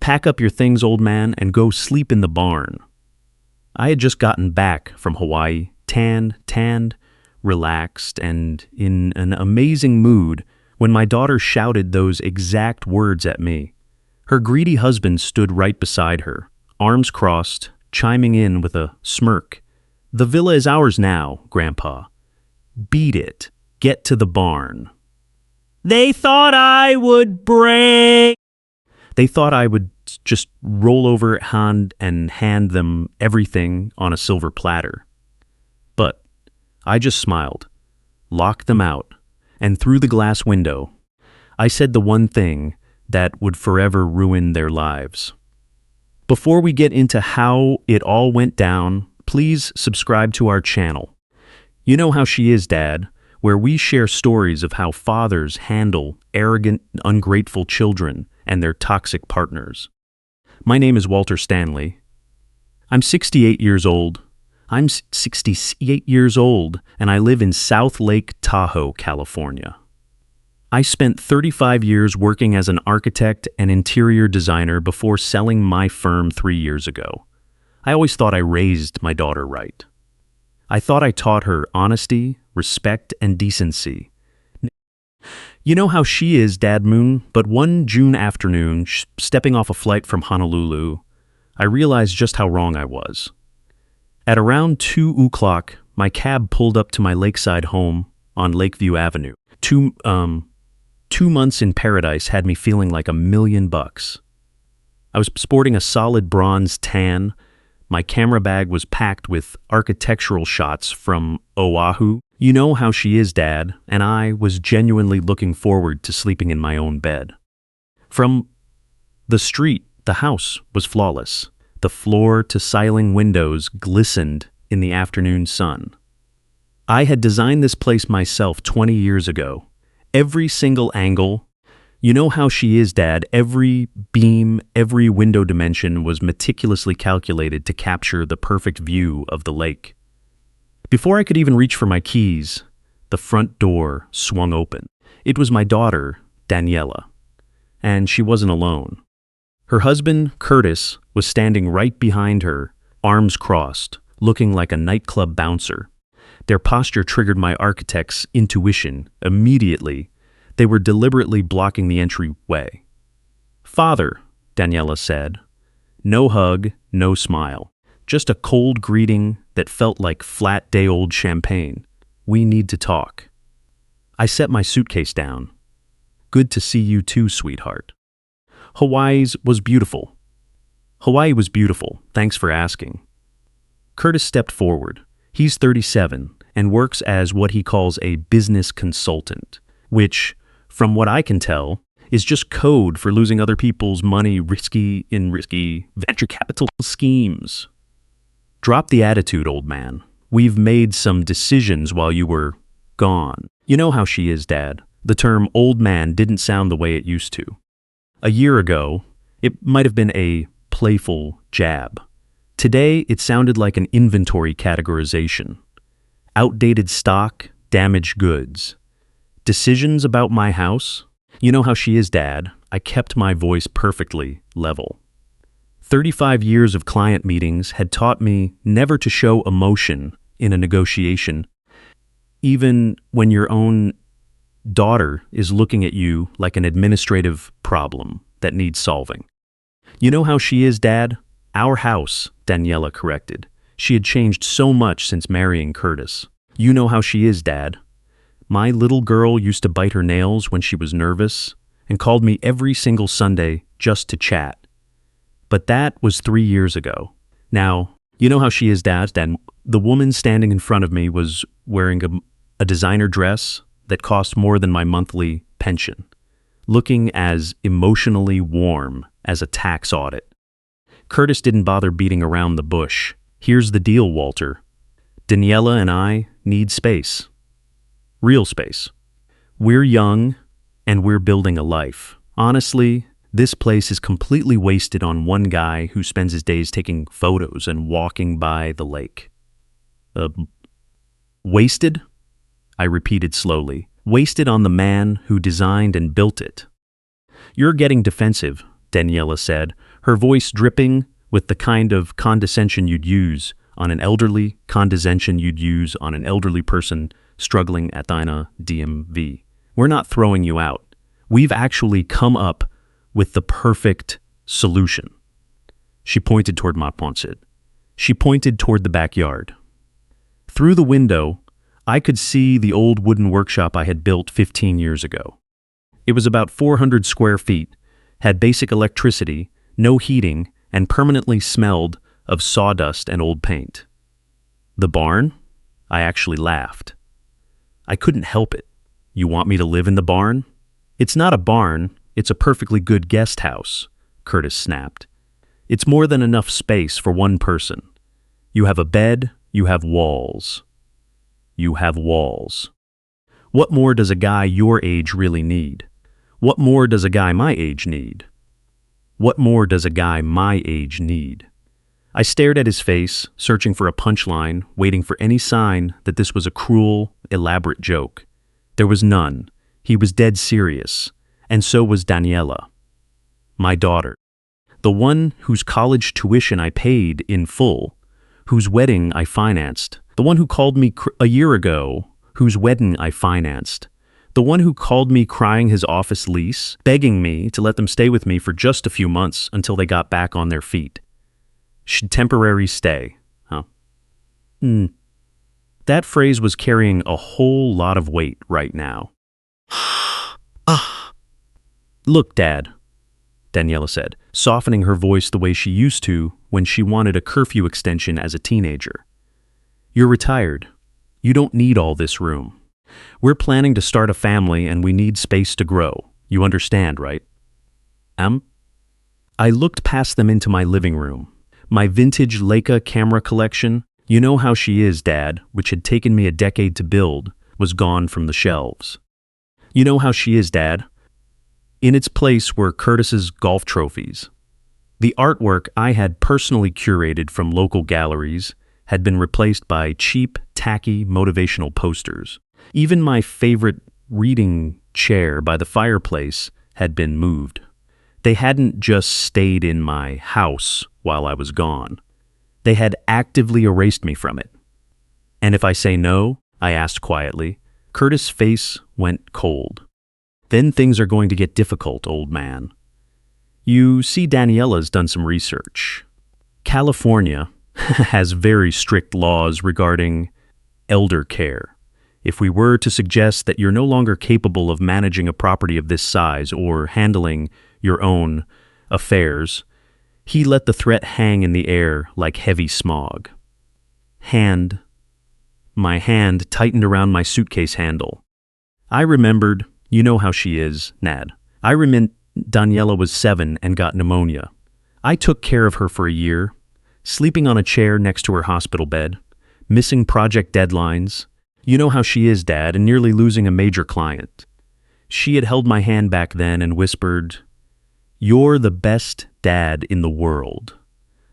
Pack up your things, old man, and go sleep in the barn. I had just gotten back from Hawaii, tanned, relaxed, and in an amazing mood when my daughter shouted those exact words at me. Her greedy husband stood right beside her, arms crossed, chiming in with a smirk. "The villa is ours now, Grandpa. Beat it. Get to the barn." They thought I would break. They thought I would just roll over and hand them everything on a silver platter. But I just smiled, locked them out, and through the glass window, I said the one thing that would forever ruin their lives. Before we get into how it all went down, please subscribe to our channel. You Know How She Is, Dad, where we share stories of how fathers handle arrogant, ungrateful children and their toxic partners. My name is Walter Stanley. I'm 68 years old. I'm 68 years old, and I live in South Lake Tahoe, California. I spent 35 years working as an architect and interior designer before selling my firm 3 years ago. I always thought I raised my daughter right. I thought I taught her honesty, respect, and decency. You know how she is, Dad Moon, but one June afternoon, stepping off a flight from Honolulu, I realized just how wrong I was. At around 2 o'clock, my cab pulled up to my lakeside home on Lakeview Avenue. Two months in paradise had me feeling like $1,000,000. I was sporting a solid bronze tan. My camera bag was packed with architectural shots from Oahu. You know how she is, Dad, and I was genuinely looking forward to sleeping in my own bed. From the street, the house was flawless. The floor-to-ceiling windows glistened in the afternoon sun. I had designed this place myself 20 years ago. Every single angle, you know how she is, Dad, every beam, every window dimension was meticulously calculated to capture the perfect view of the lake. Before I could even reach for my keys, the front door swung open. It was my daughter, Daniela, and she wasn't alone. Her husband, Curtis, was standing right behind her, arms crossed, looking like a nightclub bouncer. Their posture triggered my architect's intuition immediately. They were deliberately blocking the entryway. "Father," Daniela said. No hug, no smile. Just a cold greeting that felt like flat day-old champagne. "We need to talk." I set my suitcase down. "Good to see you too, sweetheart." Hawaii was beautiful. Thanks for asking. Curtis stepped forward. He's 37 and works as what he calls a business consultant, which, from what I can tell, is just code for losing other people's money risky venture capital schemes. "Drop the attitude, old man. We've made some decisions while you were gone. You know how she is, Dad. The term old man didn't sound the way it used to. A year ago, it might have been a playful jab. Today, it sounded like an inventory categorization. Outdated stock, damaged goods. Decisions about my house? You know how she is, Dad. I kept my voice perfectly level. 35 years of client meetings had taught me never to show emotion in a negotiation, even when your own daughter is looking at you like an administrative problem that needs solving. You know how she is, Dad? Our house, Daniela corrected. She had changed so much since marrying Curtis. You know how she is, Dad. My little girl used to bite her nails when she was nervous and called me every single Sunday just to chat. But that was 3 years ago. Now, you know how she is, Dad. The woman standing in front of me was wearing a designer dress that cost more than my monthly pension, looking as emotionally warm as a tax audit. Curtis didn't bother beating around the bush. Here's the deal, Walter. Daniela and I need space. Real space. We're young, and we're building a life. Honestly, this place is completely wasted on one guy who spends his days taking photos and walking by the lake. Wasted? I repeated slowly. Wasted on the man who designed and built it. You're getting defensive, Daniela said, her voice dripping with the kind of condescension you'd use on an elderly person struggling at Dina DMV. We're not throwing you out. We've actually come up with the perfect solution. She pointed toward Montponset. She pointed toward the backyard. Through the window, I could see the old wooden workshop I had built 15 years ago. It was about 400 square feet, had basic electricity, no heating, and permanently smelled of sawdust and old paint. The barn? I actually laughed. I couldn't help it. You want me to live in the barn? It's not a barn, it's a perfectly good guest house, Curtis snapped. It's more than enough space for one person. You have a bed, you have walls. You have walls. What more does a guy your age really need? What more does a guy my age need? What more does a guy my age need? I stared at his face, searching for a punchline, waiting for any sign that this was a cruel, elaborate joke. There was none. He was dead serious, and so was Daniela. My daughter. The one whose college tuition I paid in full, whose wedding I financed, the one who called me a year ago, whose wedding I financed, the one who called me crying his office lease, begging me to let them stay with me for just a few months until they got back on their feet. Should temporary stay, huh? That phrase was carrying a whole lot of weight right now. Look, Dad, Daniela said, softening her voice the way she used to when she wanted a curfew extension as a teenager. You're retired. You don't need all this room. We're planning to start a family and we need space to grow. You understand, right? I looked past them into my living room. My vintage Leica camera collection, you know how she is, Dad, which had taken me a decade to build, was gone from the shelves. You know how she is, Dad. In its place were Curtis's golf trophies. The artwork I had personally curated from local galleries had been replaced by cheap, tacky, motivational posters. Even my favorite reading chair by the fireplace had been moved. They hadn't just stayed in my house while I was gone. They had actively erased me from it. And if I say no, I asked quietly, Curtis' face went cold. Then things are going to get difficult, old man. You see, Daniela's done some research. California has very strict laws regarding elder care. If we were to suggest that you're no longer capable of managing a property of this size or handling your own affairs, he let the threat hang in the air like heavy smog. My hand tightened around my suitcase handle. I remembered, you know how she is, Nad. I remember Daniela was 7 and got pneumonia. I took care of her for a year, sleeping on a chair next to her hospital bed, missing project deadlines. You know how she is, Dad, and nearly losing a major client. She had held my hand back then and whispered, You're the best dad in the world.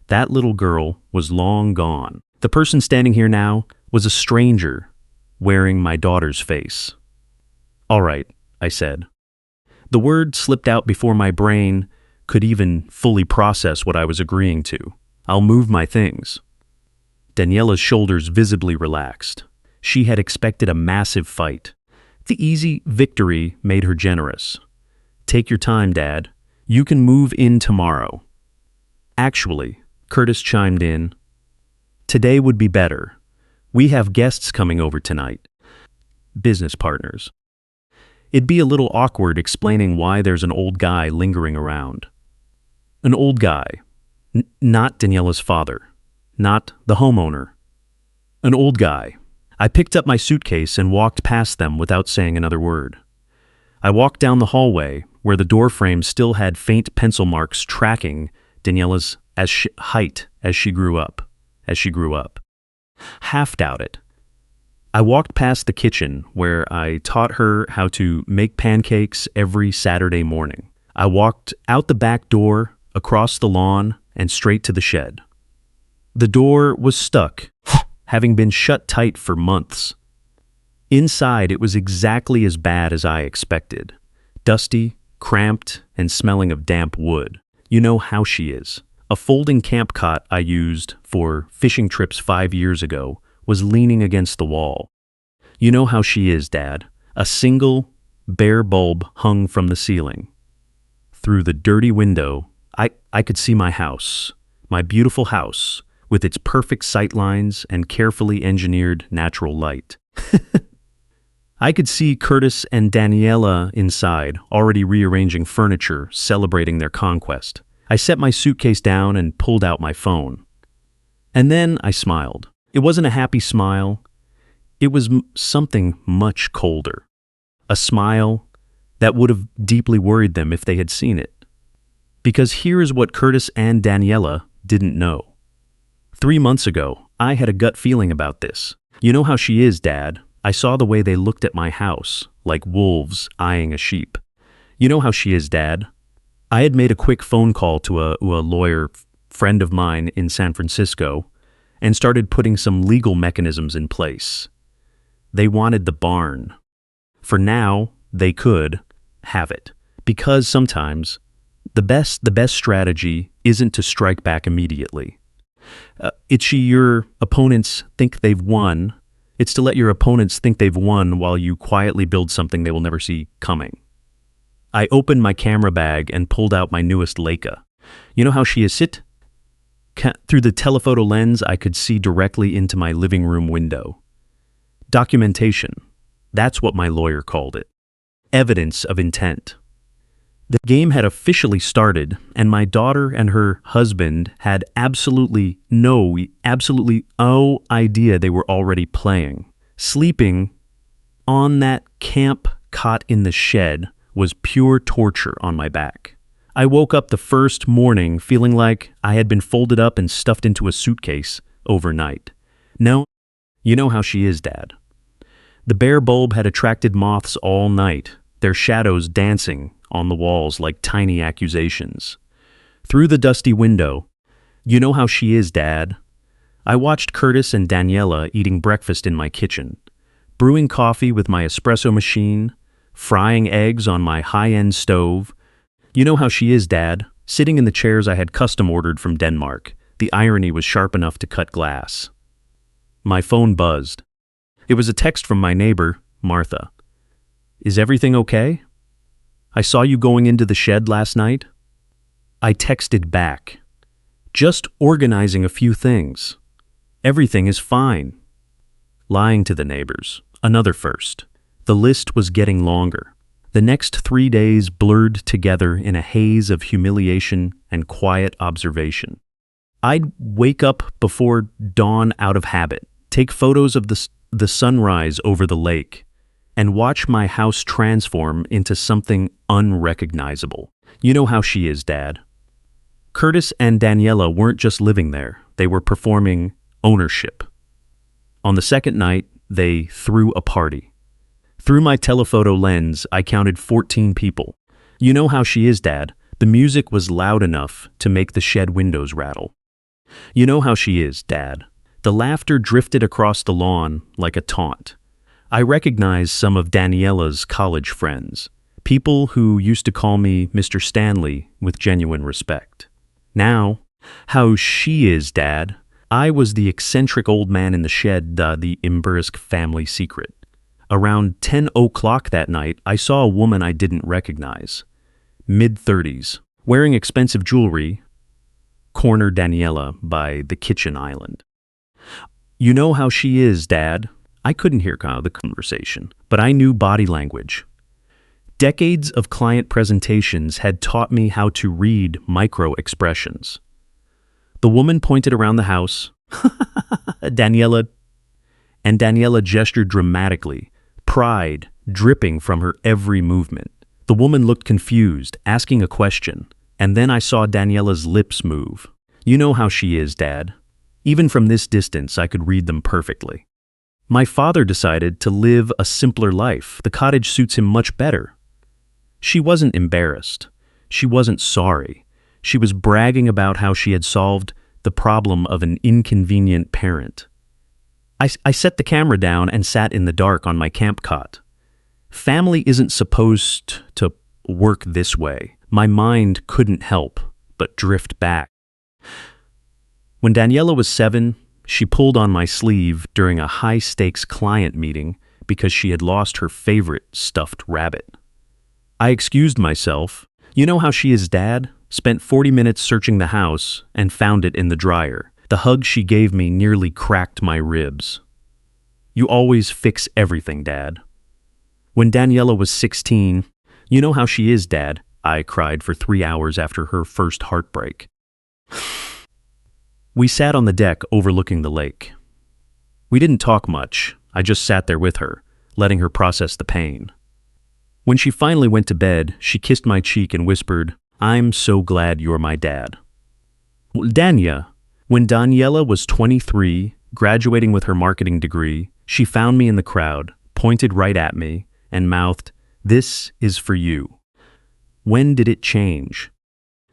That little girl was long gone. The person standing here now was a stranger wearing my daughter's face. All right, I said. The word slipped out before my brain could even fully process what I was agreeing to. I'll move my things. Daniela's shoulders visibly relaxed. She had expected a massive fight. The easy victory made her generous. Take your time, Dad. You can move in tomorrow. Actually, Curtis chimed in, today would be better. We have guests coming over tonight. Business partners. It'd be a little awkward explaining why there's an old guy lingering around. An old guy. Not Daniela's father. Not the homeowner. An old guy. I picked up my suitcase and walked past them without saying another word. I walked down the hallway, where the door frame still had faint pencil marks tracking Daniela's height as she grew up. Half doubt it. I walked past the kitchen, where I taught her how to make pancakes every Saturday morning. I walked out the back door, across the lawn, and straight to the shed. The door was stuck, having been shut tight for months. Inside, it was exactly as bad as I expected. Dusty, cramped, and smelling of damp wood. You know how she is. A folding camp cot I used for fishing trips 5 years ago was leaning against the wall. You know how she is, Dad. A single, bare bulb hung from the ceiling. Through the dirty window, I could see my house, my beautiful house, with its perfect sight lines and carefully engineered natural light. I could see Curtis and Daniela inside, already rearranging furniture, celebrating their conquest. I set my suitcase down and pulled out my phone. And then I smiled. It wasn't a happy smile. It was something much colder. A smile that would have deeply worried them if they had seen it. Because here is what Curtis and Daniela didn't know. 3 months ago, I had a gut feeling about this. You know how she is, Dad. I saw the way they looked at my house, like wolves eyeing a sheep. You know how she is, Dad. I had made a quick phone call to a lawyer friend of mine in San Francisco and started putting some legal mechanisms in place. They wanted the barn. For now, they could have it. Because sometimes the best strategy isn't to strike back immediately. Your opponents think they've won. It's to let your opponents think they've won while you quietly build something they will never see coming. I opened my camera bag and pulled out my newest Leica. You know how she is? Through the telephoto lens, I could see directly into my living room window. Documentation. That's what my lawyer called it. Evidence of intent. The game had officially started, and my daughter and her husband had absolutely no idea they were already playing. Sleeping on that camp cot in the shed was pure torture on my back. I woke up the first morning feeling like I had been folded up and stuffed into a suitcase overnight. No, you know how she is, Dad. The bare bulb had attracted moths all night, their shadows dancing on the walls like tiny accusations. Through the dusty window, you know how she is, Dad. I watched Curtis and Daniela eating breakfast in my kitchen, brewing coffee with my espresso machine, frying eggs on my high-end stove. You know how she is, Dad, sitting in the chairs I had custom ordered from Denmark. The irony was sharp enough to cut glass. My phone buzzed. It was a text from my neighbor, Martha. Is everything okay? I saw you going into the shed last night. I texted back. Just organizing a few things. Everything is fine. Lying to the neighbors. Another first. The list was getting longer. The next 3 days blurred together in a haze of humiliation and quiet observation. I'd wake up before dawn out of habit, take photos of the sunrise over the lake, and watch my house transform into something unrecognizable. You know how she is, Dad. Curtis and Daniela weren't just living there, they were performing ownership. On the second night, they threw a party. Through my telephoto lens, I counted 14 people. You know how she is, Dad. The music was loud enough to make the shed windows rattle. You know how she is, Dad. The laughter drifted across the lawn like a taunt. I recognized some of Daniela's college friends, people who used to call me Mr. Stanley with genuine respect. Now, how she is, Dad. I was the eccentric old man in the shed, the Imbursk family secret. Around 10 o'clock that night, I saw a woman I didn't recognize. Mid-30s, wearing expensive jewelry, cornered Daniela by the kitchen island. You know how she is, Dad. I couldn't hear the conversation, but I knew body language. Decades of client presentations had taught me how to read micro-expressions. The woman pointed around the house. Daniela gestured dramatically, pride dripping from her every movement. The woman looked confused, asking a question, and then I saw Daniela's lips move. You know how she is, Dad. Even from this distance, I could read them perfectly. My father decided to live a simpler life. The cottage suits him much better. She wasn't embarrassed. She wasn't sorry. She was bragging about how she had solved the problem of an inconvenient parent. I set the camera down and sat in the dark on my camp cot. Family isn't supposed to work this way. My mind couldn't help but drift back. When Daniela was 7, she pulled on my sleeve during a high-stakes client meeting because she had lost her favorite stuffed rabbit. I excused myself. You know how she is, Dad? Spent 40 minutes searching the house and found it in the dryer. The hug she gave me nearly cracked my ribs. You always fix everything, Dad. When Daniela was 16, you know how she is, Dad, I cried for 3 hours after her first heartbreak. We sat on the deck overlooking the lake. We didn't talk much. I just sat there with her, letting her process the pain. When she finally went to bed, she kissed my cheek and whispered, "I'm so glad you're my dad." When Daniela was 23, graduating with her marketing degree, she found me in the crowd, pointed right at me, and mouthed, "This is for you." When did it change?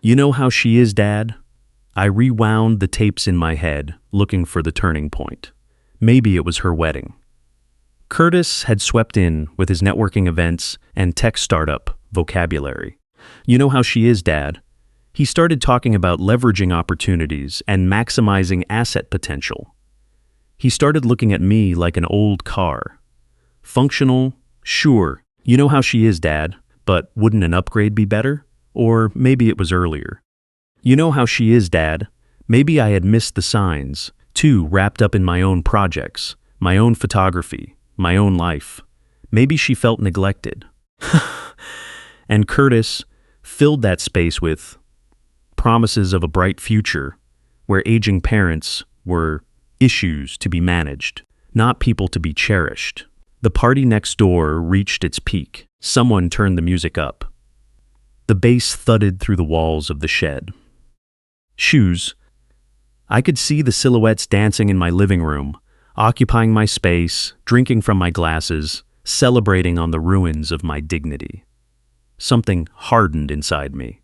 You know how she is, Dad? I rewound the tapes in my head, looking for the turning point. Maybe it was her wedding. Curtis had swept in with his networking events and tech startup vocabulary. You know how she is, Dad? He started talking about leveraging opportunities and maximizing asset potential. He started looking at me like an old car. Functional, sure. You know how she is, Dad, but wouldn't an upgrade be better? Or maybe it was earlier. You know how she is, Dad. Maybe I had missed the signs, too wrapped up in my own projects, my own photography, my own life. Maybe she felt neglected. And Curtis filled that space with promises of a bright future, where aging parents were issues to be managed, not people to be cherished. The party next door reached its peak. Someone turned the music up. The bass thudded through the walls of the shed. Shoes. I could see the silhouettes dancing in my living room, occupying my space, drinking from my glasses, celebrating on the ruins of my dignity. Something hardened inside me.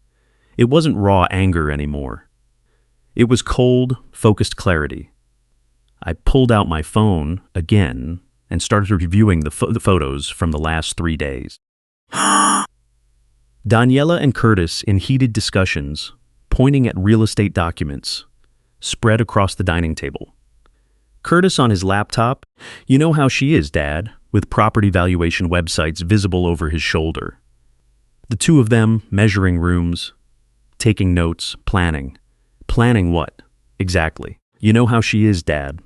It wasn't raw anger anymore. It was cold, focused clarity. I pulled out my phone again and started reviewing the photos from the last 3 days. Daniela and Curtis in heated discussions, pointing at real estate documents, spread across the dining table. Curtis on his laptop, you know how she is, Dad, with property valuation websites visible over his shoulder. The two of them measuring rooms, taking notes, planning. Planning what? Exactly. You know how she is, Dad.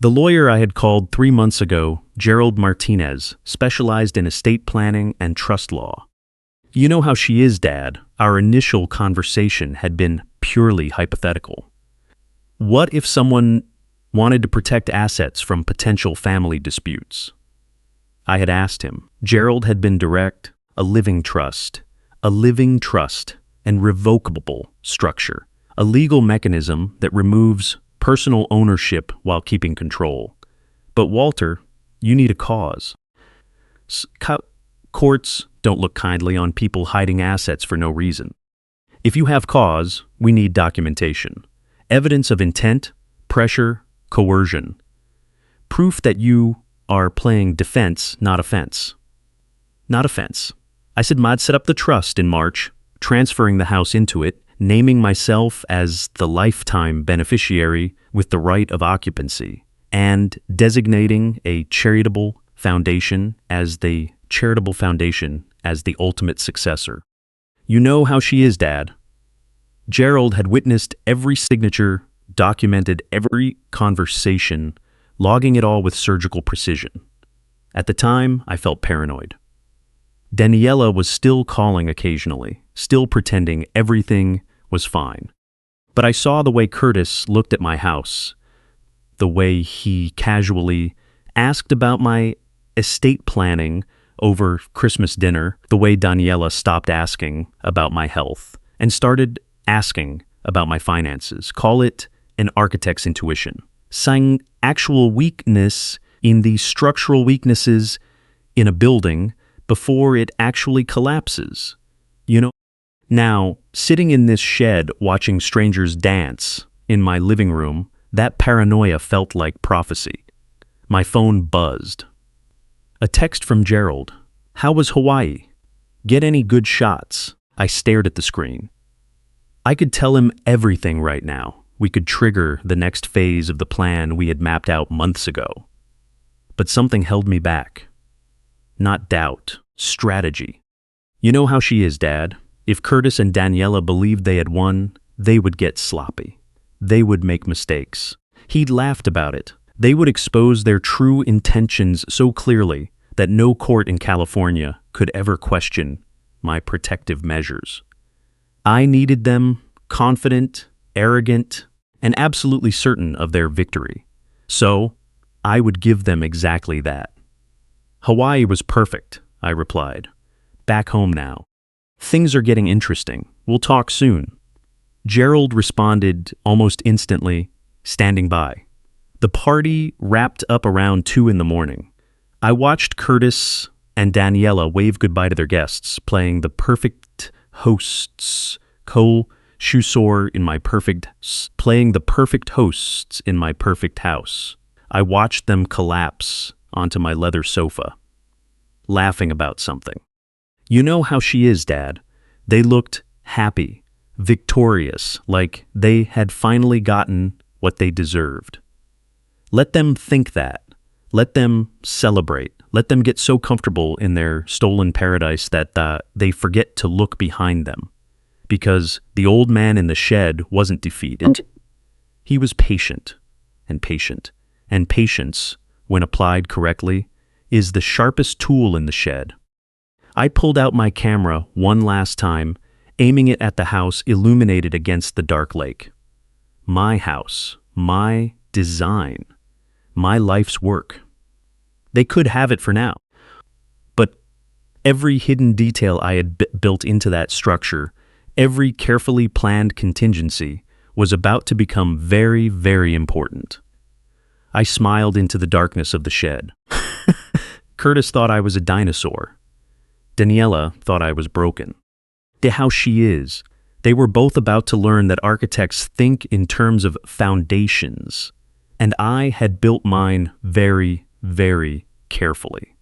The lawyer I had called 3 months ago, Gerald Martinez, specialized in estate planning and trust law. You know how she is, Dad. Our initial conversation had been purely hypothetical. What if someone wanted to protect assets from potential family disputes? I had asked him. Gerald had been direct, a living trust and revocable structure, a legal mechanism that removes personal ownership while keeping control. But Walter, you need a cause. Courts don't look kindly on people hiding assets for no reason. If you have cause, we need documentation. Evidence of intent, pressure, coercion. Proof that you are playing defense, not offense. Not offense. I said I'd set up the trust in March, transferring the house into it, naming myself as the lifetime beneficiary with the right of occupancy, and designating a charitable foundation as the ultimate successor. You know how she is, Dad. Gerald had witnessed every signature, documented every conversation, logging it all with surgical precision. At the time, I felt paranoid. Daniela was still calling occasionally, still pretending everything was fine. But I saw the way Curtis looked at my house, the way he casually asked about my estate planning over Christmas dinner, the way Daniela stopped asking about my health and started asking about my finances. Call it an architect's intuition. Seeing actual weakness in the structural weaknesses in a building before it actually collapses. You know? Now, sitting in this shed watching strangers dance in my living room, that paranoia felt like prophecy. My phone buzzed. A text from Gerald. How was Hawaii? Get any good shots? I stared at the screen. I could tell him everything right now. We could trigger the next phase of the plan we had mapped out months ago. But something held me back. Not doubt, strategy. You know how she is, Dad. If Curtis and Daniela believed they had won, they would get sloppy. They would make mistakes. He'd laughed about it. They would expose their true intentions so clearly that no court in California could ever question my protective measures. I needed them confident, arrogant, and absolutely certain of their victory. So, I would give them exactly that. Hawaii was perfect, I replied. Back home now. Things are getting interesting. We'll talk soon. Gerald responded almost instantly, standing by. The party wrapped up around 2 in the morning. I watched Curtis and Daniela wave goodbye to their guests, playing the perfect hosts, playing the perfect hosts in my perfect house. I watched them collapse onto my leather sofa, laughing about something. You know how she is, Dad. They looked happy, victorious, like they had finally gotten what they deserved. Let them think that. Let them celebrate. Let them get so comfortable in their stolen paradise that they forget to look behind them. Because the old man in the shed wasn't defeated. He was patient, and patient. And patience, when applied correctly, is the sharpest tool in the shed. I pulled out my camera one last time, aiming it at the house illuminated against the dark lake. My house, my design, my life's work. They could have it for now. But every hidden detail I had built into that structure, every carefully planned contingency, was about to become very, very important. I smiled into the darkness of the shed. Curtis thought I was a dinosaur. Daniela thought I was broken. How she is. They were both about to learn that architects think in terms of foundations, and I had built mine very, very carefully.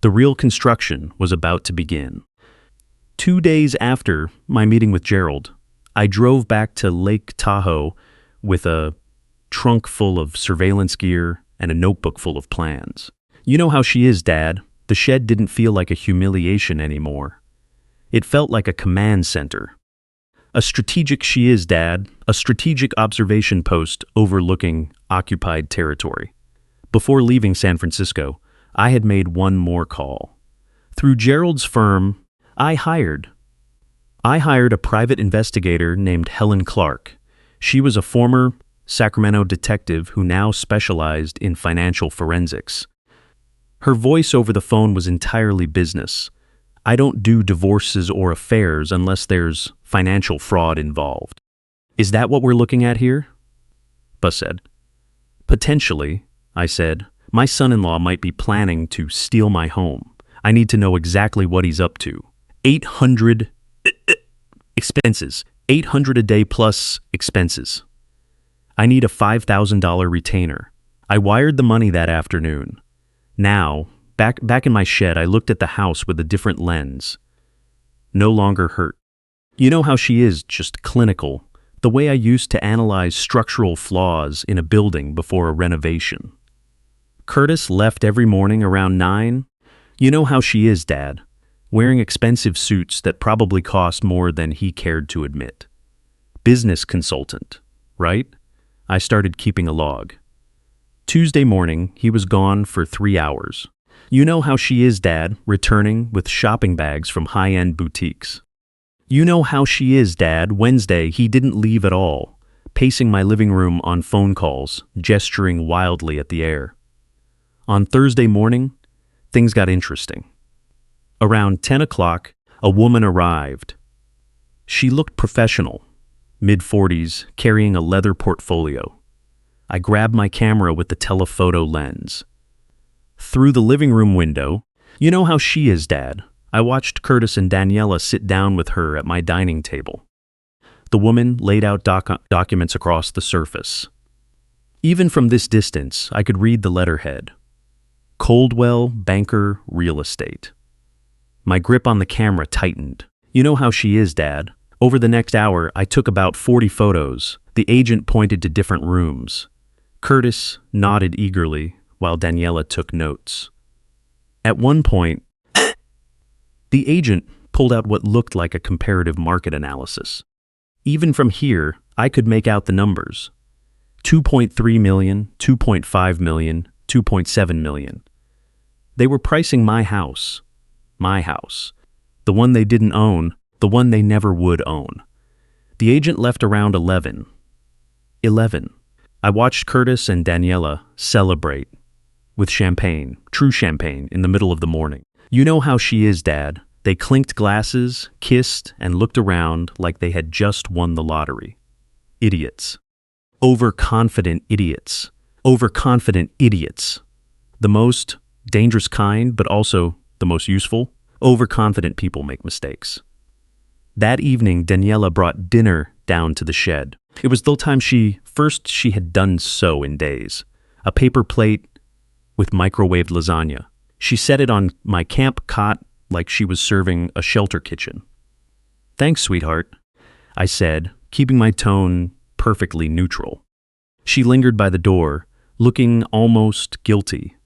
The real construction was about to begin. 2 days after my meeting with Gerald, I drove back to Lake Tahoe with a trunk full of surveillance gear and a notebook full of plans. You know how she is, Dad. The shed didn't feel like a humiliation anymore. It felt like a command center. A strategic she is, Dad, a strategic observation post overlooking occupied territory. Before leaving San Francisco, I had made one more call. Through Gerald's firm, I hired a private investigator named Helen Clark. She was a former Sacramento detective who now specialized in financial forensics. Her voice over the phone was entirely business. I don't do divorces or affairs unless there's financial fraud involved. Is that what we're looking at here? Buzz said. Potentially, I said. My son-in-law might be planning to steal my home. I need to know exactly what he's up to. 800 expenses. 800 a day plus expenses. I need a $5,000 retainer. I wired the money that afternoon. Now, back in my shed, I looked at the house with a different lens. No longer hurt. You know how she is, just clinical, the way I used to analyze structural flaws in a building before a renovation. Curtis left every morning around 9. You know how she is, Dad, wearing expensive suits that probably cost more than he cared to admit. Business consultant, right? I started keeping a log. Tuesday morning, he was gone for 3 hours. You know how she is, Dad, returning with shopping bags from high-end boutiques. You know how she is, Dad. Wednesday, he didn't leave at all, pacing my living room on phone calls, gesturing wildly at the air. On Thursday morning, things got interesting. Around 10 o'clock, a woman arrived. She looked professional, mid-40s, carrying a leather portfolio. I grabbed my camera with the telephoto lens. Through the living room window, you know how she is, Dad. I watched Curtis and Daniela sit down with her at my dining table. The woman laid out documents across the surface. Even from this distance, I could read the letterhead. Coldwell Banker Real Estate. My grip on the camera tightened. You know how she is, Dad. Over the next hour, I took about 40 photos. The agent pointed to different rooms. Curtis nodded eagerly while Daniela took notes. At one point, the agent pulled out what looked like a comparative market analysis. Even from here, I could make out the numbers. 2.3 million, 2.5 million, 2.7 million. They were pricing my house, the one they didn't own, the one they never would own. The agent left around 11. I watched Curtis and Daniela celebrate with champagne, true champagne, in the middle of the morning. You know how she is, Dad. They clinked glasses, kissed, and looked around like they had just won the lottery. Idiots. Overconfident idiots. Overconfident idiots. The most dangerous kind, but also the most useful. Overconfident people make mistakes. That evening, Daniela brought dinner down to the shed. It was the time she had done so in days. A paper plate with microwaved lasagna. She set it on my camp cot like she was serving a shelter kitchen. "Thanks, sweetheart," I said, keeping my tone perfectly neutral. She lingered by the door, looking almost guilty.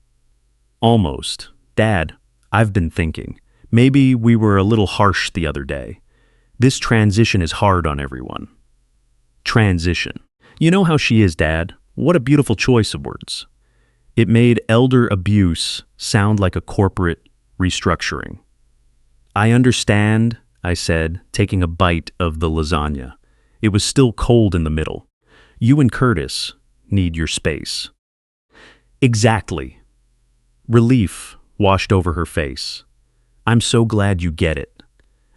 Almost. "Dad, I've been thinking. Maybe we were a little harsh the other day. This transition is hard on everyone." Transition. You know how she is, Dad. What a beautiful choice of words. It made elder abuse sound like a corporate restructuring. "I understand," I said, taking a bite of the lasagna. It was still cold in the middle. "You and Curtis need your space." Exactly. Relief washed over her face. "I'm so glad you get it.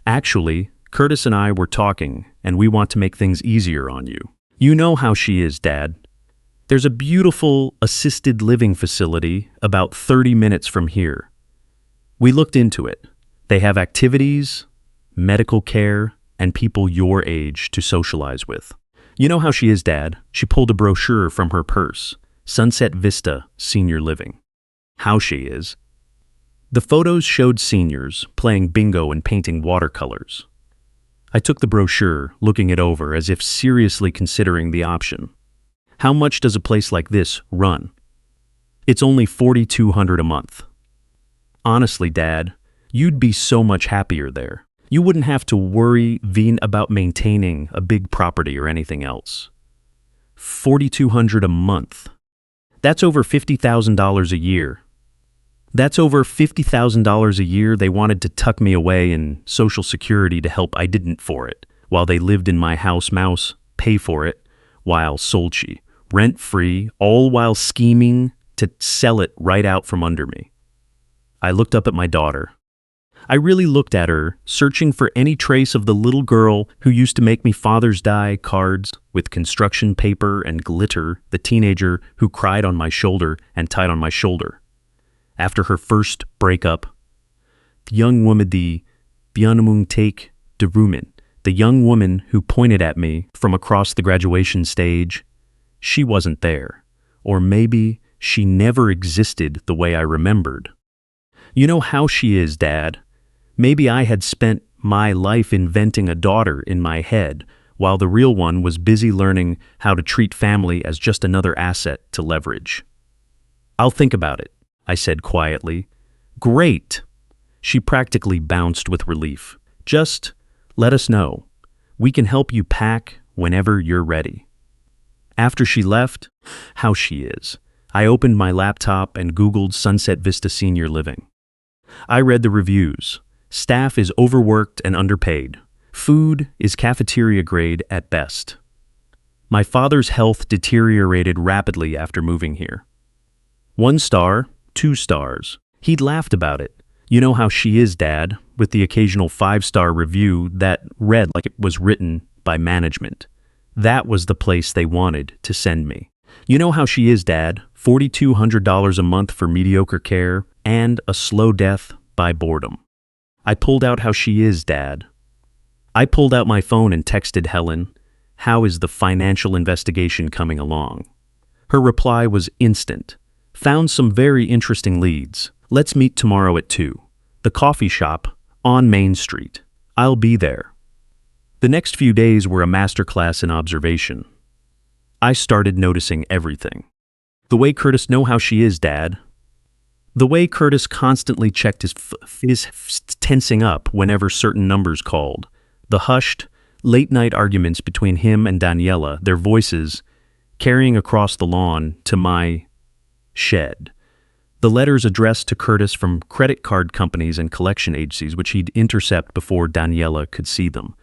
Actually, Curtis and I were talking, and we want to make things easier on you. You know how she is, Dad. There's a beautiful assisted living facility about 30 minutes from here. We looked into it. They have activities, medical care, and people your age to socialize with. You know how she is, Dad." She pulled a brochure from her purse. Sunset Vista Senior Living. How she is. The photos showed seniors playing bingo and painting watercolors. I took the brochure, looking it over as if seriously considering the option. "How much does a place like this run?" "It's only $4,200 a month." "Honestly, Dad, you'd be so much happier there. You wouldn't have to worry about maintaining a big property or anything else." $4,200 a month. That's over $50,000 a year. That's over $50,000 a year they wanted to tuck me away in Social Security to help I didn't for it, while they lived in my house mouse, pay for it, while sold she, rent-free, all while scheming to sell it right out from under me. I looked up at my daughter. I really looked at her, searching for any trace of the little girl who used to make me Father's Day cards with construction paper and glitter, the teenager who cried on my shoulder and tied on my shoulder. After her first breakup, the young woman, the young woman who pointed at me from across the graduation stage, she wasn't there. Or maybe she never existed the way I remembered. You know how she is, Dad. Maybe I had spent my life inventing a daughter in my head, while the real one was busy learning how to treat family as just another asset to leverage. "I'll think about it," I said quietly. "Great." She practically bounced with relief. "Just let us know. We can help you pack whenever you're ready." After she left, how she is, I opened my laptop and Googled Sunset Vista Senior Living. I read the reviews. Staff is overworked and underpaid. Food is cafeteria grade at best. My father's health deteriorated rapidly after moving here. 1 star, 2 stars. He'd laughed about it. You know how she is, Dad, with the occasional 5-star review that read like it was written by management. That was the place they wanted to send me. You know how she is, Dad, $4,200 a month for mediocre care and a slow death by boredom. I pulled out how she is, Dad. I pulled out my phone and texted Helen, "How is the financial investigation coming along?" Her reply was instant. "Found some very interesting leads. Let's meet tomorrow at 2. The coffee shop on Main Street. I'll be there." The next few days were a masterclass in observation. I started noticing everything. The way Curtis know how she is, Dad. The way Curtis constantly checked his tensing up whenever certain numbers called. The hushed, late-night arguments between him and Daniela, their voices carrying across the lawn to my shed. The letters addressed to Curtis from credit card companies and collection agencies, which he'd intercept before Daniela could see them.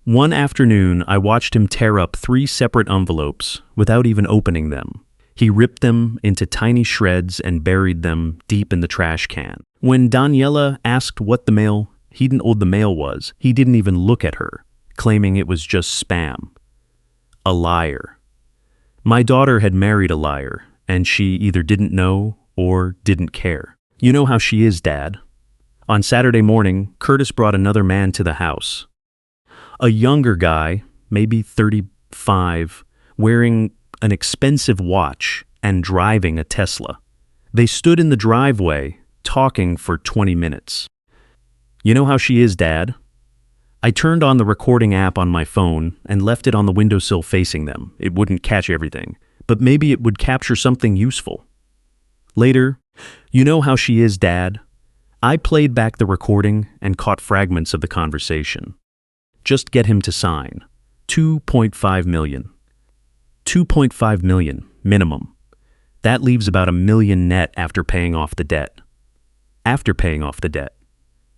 One afternoon, I watched him tear up 3 separate envelopes without even opening them. He ripped them into tiny shreds and buried them deep in the trash can. When Daniela asked what the mail was, he didn't even look at her, claiming it was just spam. A liar. My daughter had married a liar, and she either didn't know or didn't care. You know how she is, Dad. On Saturday morning, Curtis brought another man to the house. A younger guy, maybe 35, wearing an expensive watch and driving a Tesla. They stood in the driveway, talking for 20 minutes. You know how she is, Dad. I turned on the recording app on my phone and left it on the windowsill facing them. It wouldn't catch everything, but maybe it would capture something useful. Later, you know how she is, Dad. I played back the recording and caught fragments of the conversation. Just get him to sign. 2.5 million. 2.5 million, minimum. That leaves about $1 million net after paying off the debt.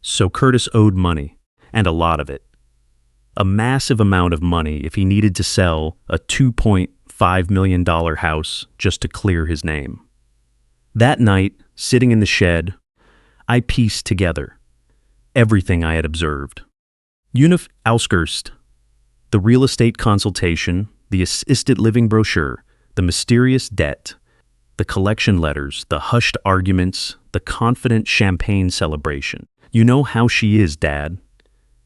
So Curtis owed money, and a lot of it. A massive amount of money if he needed to sell a $2.5 million house just to clear his name. That night, sitting in the shed, I pieced together everything I had observed. Ausgerst, the real estate consultation, the assisted living brochure, the mysterious debt, the collection letters, the hushed arguments, the confident champagne celebration. You know how she is, Dad.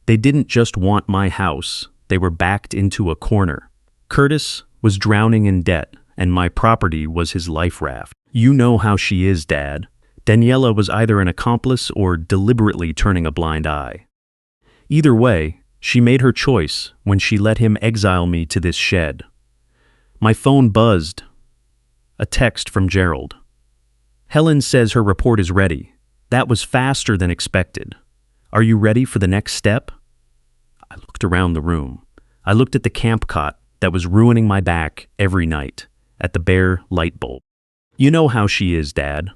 They didn't just want my house, they were backed into a corner. Curtis was drowning in debt, and my property was his life raft. You know how she is, Dad. Daniela was either an accomplice or deliberately turning a blind eye. Either way, she made her choice when she let him exile me to this shed. My phone buzzed. A text from Gerald. Helen says her report is ready. That was faster than expected. Are you ready for the next step? I looked around the room. I looked at the camp cot that was ruining my back every night, at the bare light bulb. You know how she is, Dad.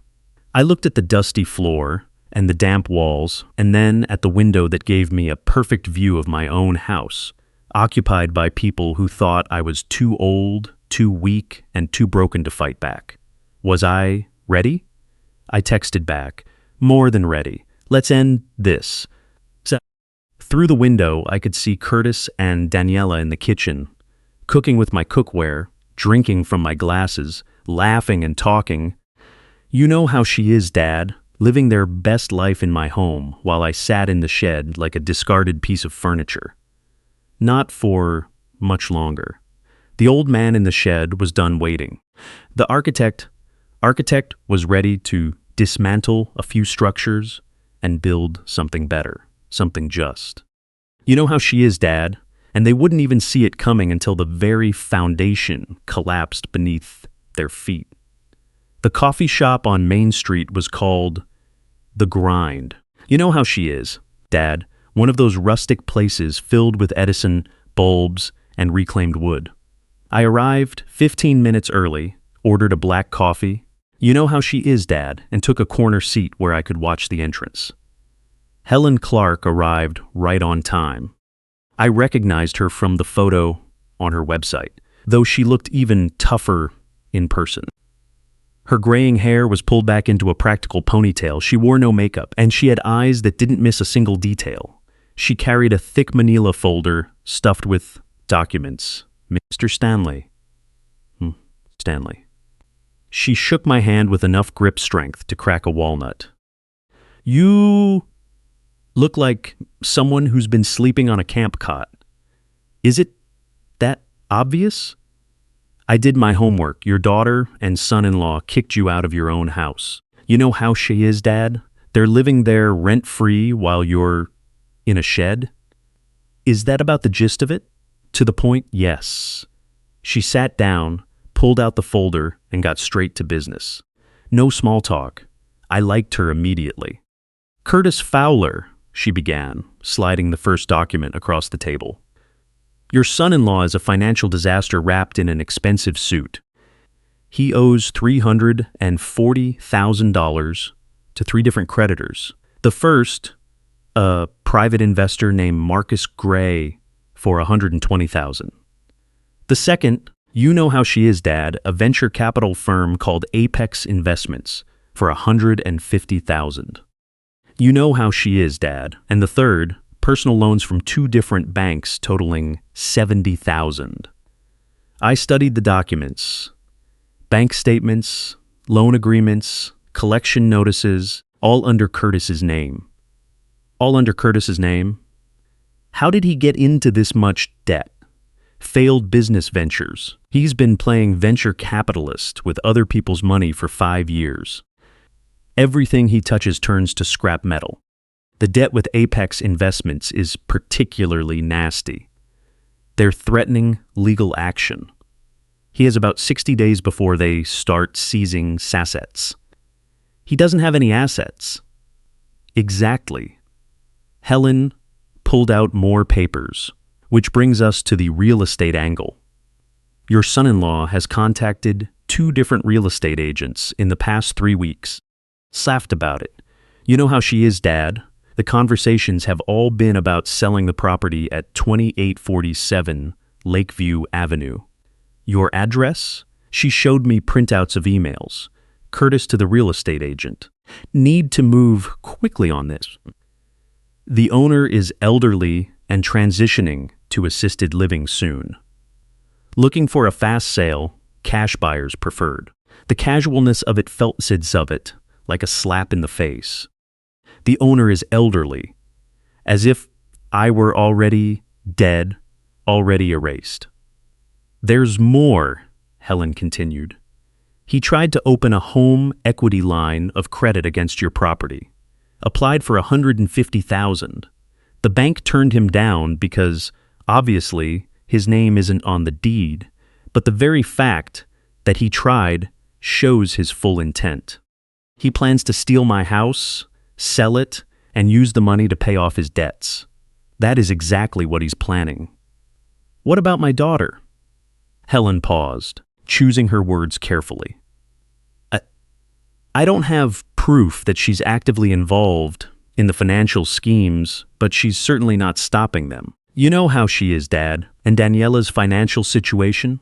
I looked at the dusty floor and the damp walls, and then at the window that gave me a perfect view of my own house, occupied by people who thought I was too old, too weak, and too broken to fight back. Was I ready? I texted back, more than ready. Let's end this. Through the window, I could see Curtis and Daniela in the kitchen, cooking with my cookware, drinking from my glasses, laughing and talking. You know how she is, Dad, living their best life in my home while I sat in the shed like a discarded piece of furniture. Not for much longer. The old man in the shed was done waiting. The architect was ready to dismantle a few structures and build something better, something just. You know how she is, Dad, and they wouldn't even see it coming until the very foundation collapsed beneath their feet. The coffee shop on Main Street was called The Grind. You know how she is, Dad, one of those rustic places filled with Edison bulbs and reclaimed wood. I arrived 15 minutes early, ordered a black coffee. You know how she is, Dad, and took a corner seat where I could watch the entrance. Helen Clark arrived right on time. I recognized her from the photo on her website, though she looked even tougher in person. Her graying hair was pulled back into a practical ponytail. She wore no makeup, and she had eyes that didn't miss a single detail. She carried a thick manila folder stuffed with documents. Mr. Stanley. Stanley. She shook my hand with enough grip strength to crack a walnut. You look like someone who's been sleeping on a camp cot. Is it that obvious? I did my homework. Your daughter and son-in-law kicked you out of your own house. You know how she is, Dad? They're living there rent-free while you're in a shed? Is that about the gist of it? To the point, yes. She sat down, pulled out the folder, and got straight to business. No small talk. I liked her immediately. Curtis Fowler, she began, sliding the first document across the table. Your son-in-law is a financial disaster wrapped in an expensive suit. He owes $340,000 to 3 different creditors. The first, a private investor named Marcus Gray, for $120,000. The second, you know how she is, Dad, a venture capital firm called Apex Investments, for $150,000. You know how she is, Dad. And the third, personal loans from 2 different banks totaling $70,000. I studied the documents. Bank statements, loan agreements, collection notices, all under Curtis's name. All under Curtis's name? How did he get into this much debt? Failed business ventures. He's been playing venture capitalist with other people's money for 5 years. Everything he touches turns to scrap metal. The debt with Apex Investments is particularly nasty. They're threatening legal action. He has about 60 days before they start seizing assets. He doesn't have any assets. Exactly. Helen pulled out more papers, which brings us to the real estate angle. Your son-in-law has contacted 2 different real estate agents in the past 3 weeks. Laughed about it. You know how she is, Dad. The conversations have all been about selling the property at 2847 Lakeview Avenue. Your address? She showed me printouts of emails. Curtis to the real estate agent. Need to move quickly on this. The owner is elderly and transitioning to assisted living soon. Looking for a fast sale, cash buyers preferred. The casualness of it felt like a slap in the face. The owner is elderly, as if I were already dead, already erased. There's more, Helen continued. He tried to open a home equity line of credit against your property. Applied for $150,000. The bank turned him down because, obviously, his name isn't on the deed, but the very fact that he tried shows his full intent. He plans to steal my house, sell it, and use the money to pay off his debts. That is exactly what he's planning. What about my daughter? Helen paused, choosing her words carefully. I don't have proof that she's actively involved in the financial schemes, but she's certainly not stopping them. You know how she is, Dad, and Daniela's financial situation?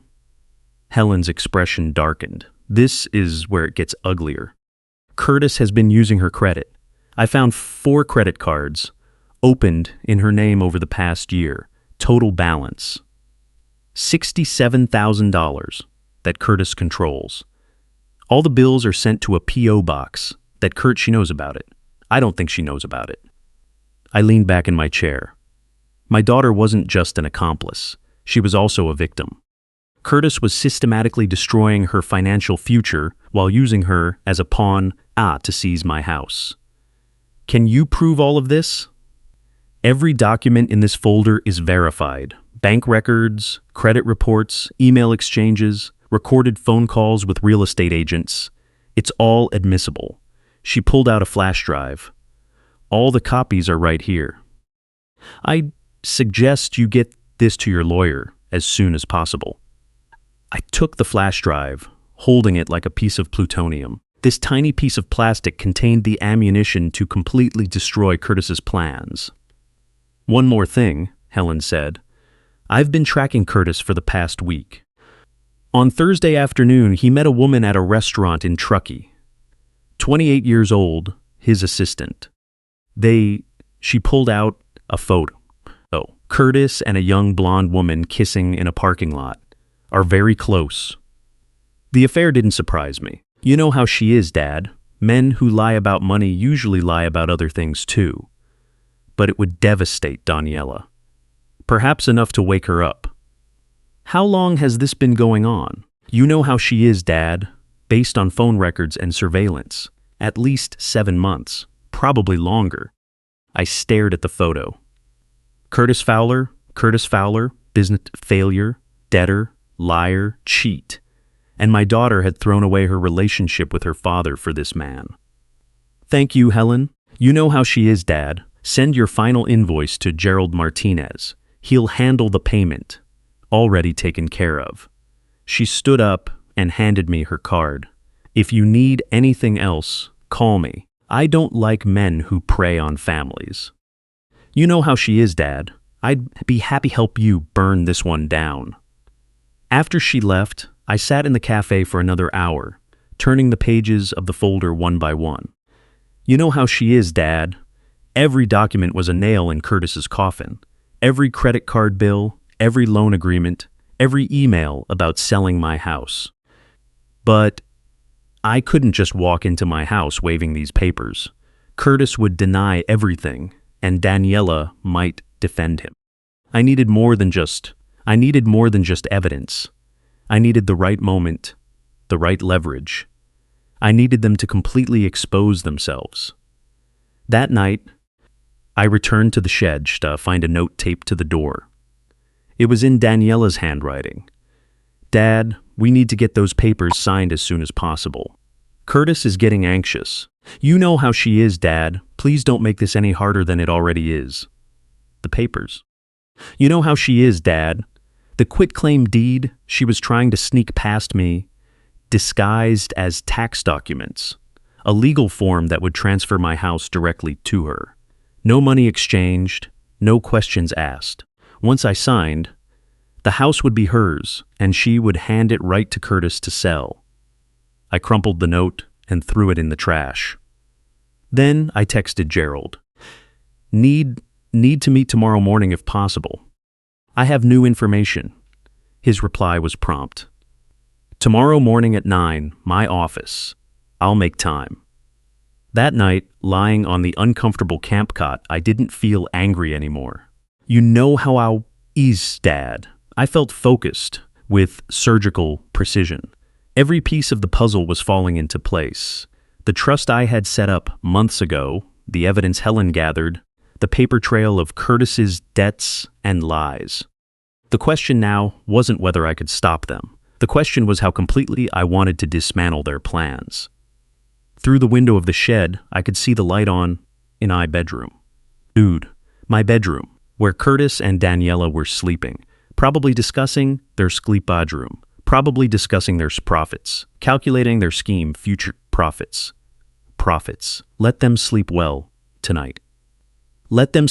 Helen's expression darkened. This is where it gets uglier. Curtis has been using her credit. I found 4 credit cards, opened in her name over the past year. Total balance. $67,000 that Curtis controls. All the bills are sent to a P.O. box that she knows about it. I don't think she knows about it. I leaned back in my chair. My daughter wasn't just an accomplice. She was also a victim. Curtis was systematically destroying her financial future while using her as a pawn to seize my house. Can you prove all of this? Every document in this folder is verified. Bank records, credit reports, email exchanges, recorded phone calls with real estate agents. It's all admissible. She pulled out a flash drive. All the copies are right here. I suggest you get this to your lawyer as soon as possible. I took the flash drive, holding it like a piece of plutonium. This tiny piece of plastic contained the ammunition to completely destroy Curtis's plans. One more thing, Helen said. I've been tracking Curtis for the past week. On Thursday afternoon, he met a woman at a restaurant in Truckee. 28 years old, his assistant. She pulled out a photo. Curtis and a young blonde woman kissing in a parking lot are very close. The affair didn't surprise me. You know how she is, Dad. Men who lie about money usually lie about other things too. But it would devastate Daniela. Perhaps enough to wake her up. How long has this been going on? You know how she is, Dad. Based on phone records and surveillance. At least 7 months. probably longer. I stared at the photo. Curtis Fowler, business failure, debtor, liar, cheat. And my daughter had thrown away her relationship with her father for this man. Thank you, Helen. You know how she is, Dad. Send your final invoice to Gerald Martinez. He'll handle the payment. Already taken care of. She stood up and handed me her card. If you need anything else, call me. I don't like men who prey on families. You know how she is, Dad. I'd be happy to help you burn this one down. After she left, I sat in the cafe for another hour, turning the pages of the folder one by one. You know how she is, Dad. Every document was a nail in Curtis's coffin. Every credit card bill, every loan agreement, every email about selling my house. But I couldn't just walk into my house waving these papers. Curtis would deny everything, and Daniela might defend him. I needed more than just evidence. I needed the right moment, the right leverage. I needed them to completely expose themselves. That night, I returned to the shed to find a note taped to the door. It was in Daniela's handwriting. Dad, we need to get those papers signed as soon as possible. Curtis is getting anxious. You know how she is, Dad. Please don't make this any harder than it already is. The papers. You know how she is, Dad. The quitclaim deed she was trying to sneak past me, disguised as tax documents, a legal form that would transfer my house directly to her. No money exchanged, no questions asked. Once I signed, the house would be hers, and she would hand it right to Curtis to sell. I crumpled the note and threw it in the trash. Then I texted Gerald. Need to meet tomorrow morning if possible. I have new information. His reply was prompt. Tomorrow morning at 9, my office. I'll make time. That night, lying on the uncomfortable camp cot, I didn't feel angry anymore. You know how I is, Dad. I felt focused, with surgical precision. Every piece of the puzzle was falling into place. The trust I had set up months ago, the evidence Helen gathered, the paper trail of Curtis's debts and lies. The question now wasn't whether I could stop them. The question was how completely I wanted to dismantle their plans. Through the window of the shed, I could see the light on in my bedroom. Dude, my bedroom, where Curtis and Daniela were sleeping, probably discussing their sleep bedroom, probably discussing their profits, calculating their scheme future profits. Profits. Let them sleep well tonight. Let them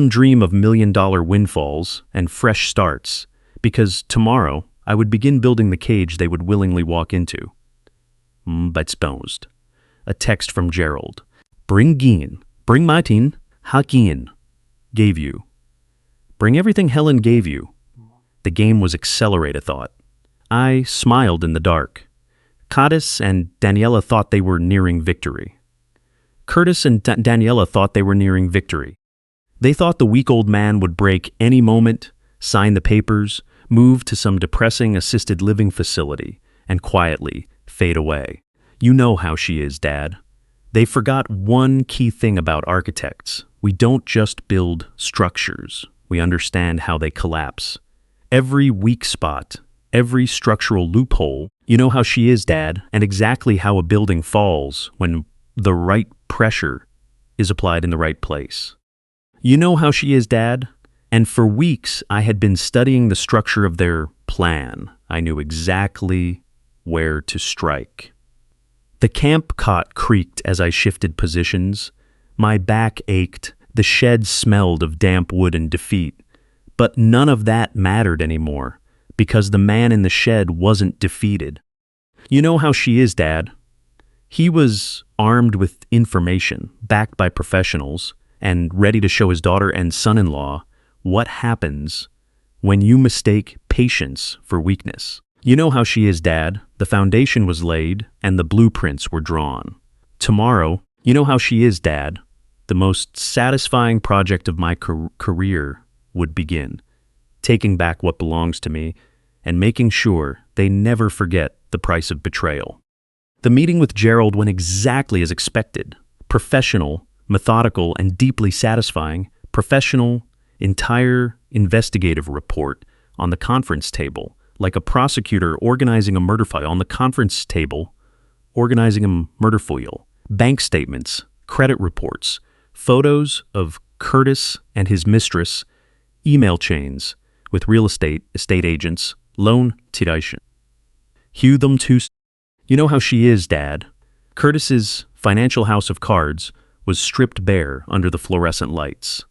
dream of million-dollar windfalls and fresh starts, because tomorrow I would begin building the cage they would willingly walk into. Exposed. A text from Gerald. Bring Martin, Hakin gave you. Bring everything Helen gave you. The game was accelerate, I thought. I smiled in the dark. Curtis and Daniela thought they were nearing victory. They thought the weak old man would break any moment, sign the papers, move to some depressing assisted living facility, and quietly fade away. You know how she is, Dad. They forgot one key thing about architects. We don't just build structures. We understand how they collapse. Every weak spot, every structural loophole. You know how she is, Dad, and exactly how a building falls when the right pressure is applied in the right place. You know how she is, Dad, and for weeks I had been studying the structure of their plan. I knew exactly where to strike. The camp cot creaked as I shifted positions. My back ached. The shed smelled of damp wood and defeat. But none of that mattered anymore, because the man in the shed wasn't defeated. You know how she is, Dad. He was armed with information, backed by professionals, and ready to show his daughter and son-in-law what happens when you mistake patience for weakness. You know how she is, Dad. The foundation was laid, and the blueprints were drawn. Tomorrow, you know how she is, Dad. The most satisfying project of my career would begin, taking back what belongs to me and making sure they never forget the price of betrayal. The meeting with Gerald went exactly as expected. professional, methodical, and deeply satisfying, professional, entire investigative report on the conference table, like a prosecutor organizing a murder file on the conference table, organizing a murder file, bank statements, credit reports, photos of Curtis and his mistress, email chains with real estate agents, loan tiration. Hew them to. You know how she is, Dad. Curtis's financial house of cards was stripped bare under the fluorescent lights.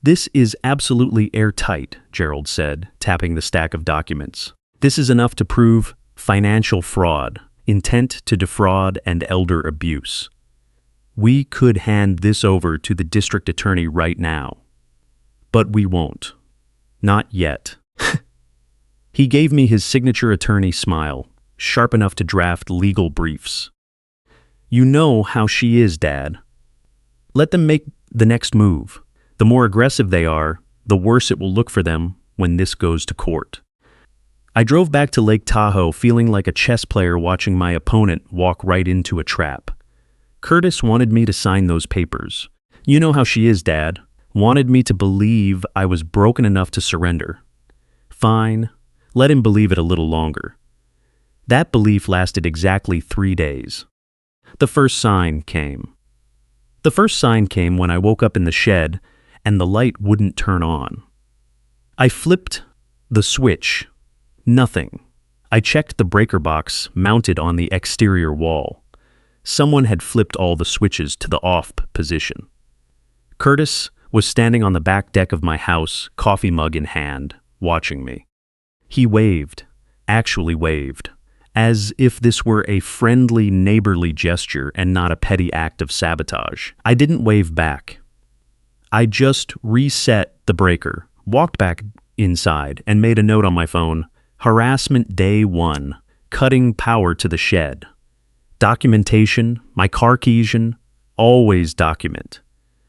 This is absolutely airtight, Gerald said, tapping the stack of documents. This is enough to prove financial fraud, intent to defraud, and elder abuse. We could hand this over to the district attorney right now. But we won't. Not yet. He gave me his signature attorney smile, sharp enough to draft legal briefs. You know how she is, Dad. Let them make the next move. The more aggressive they are, the worse it will look for them when this goes to court. I drove back to Lake Tahoe feeling like a chess player watching my opponent walk right into a trap. Curtis wanted me to sign those papers. You know how she is, Dad. Wanted me to believe I was broken enough to surrender. Fine, let him believe it a little longer. That belief lasted exactly 3 days. The first sign came. The first sign came when I woke up in the shed and the light wouldn't turn on. I flipped the switch. Nothing. I checked the breaker box mounted on the exterior wall. Someone had flipped all the switches to the off position. Curtis was standing on the back deck of my house, coffee mug in hand, watching me. He waved, actually waved, as if this were a friendly, neighborly gesture and not a petty act of sabotage. I didn't wave back. I just reset the breaker, walked back inside, and made a note on my phone, harassment day 1, cutting power to the shed. Documentation, my car keys, always document.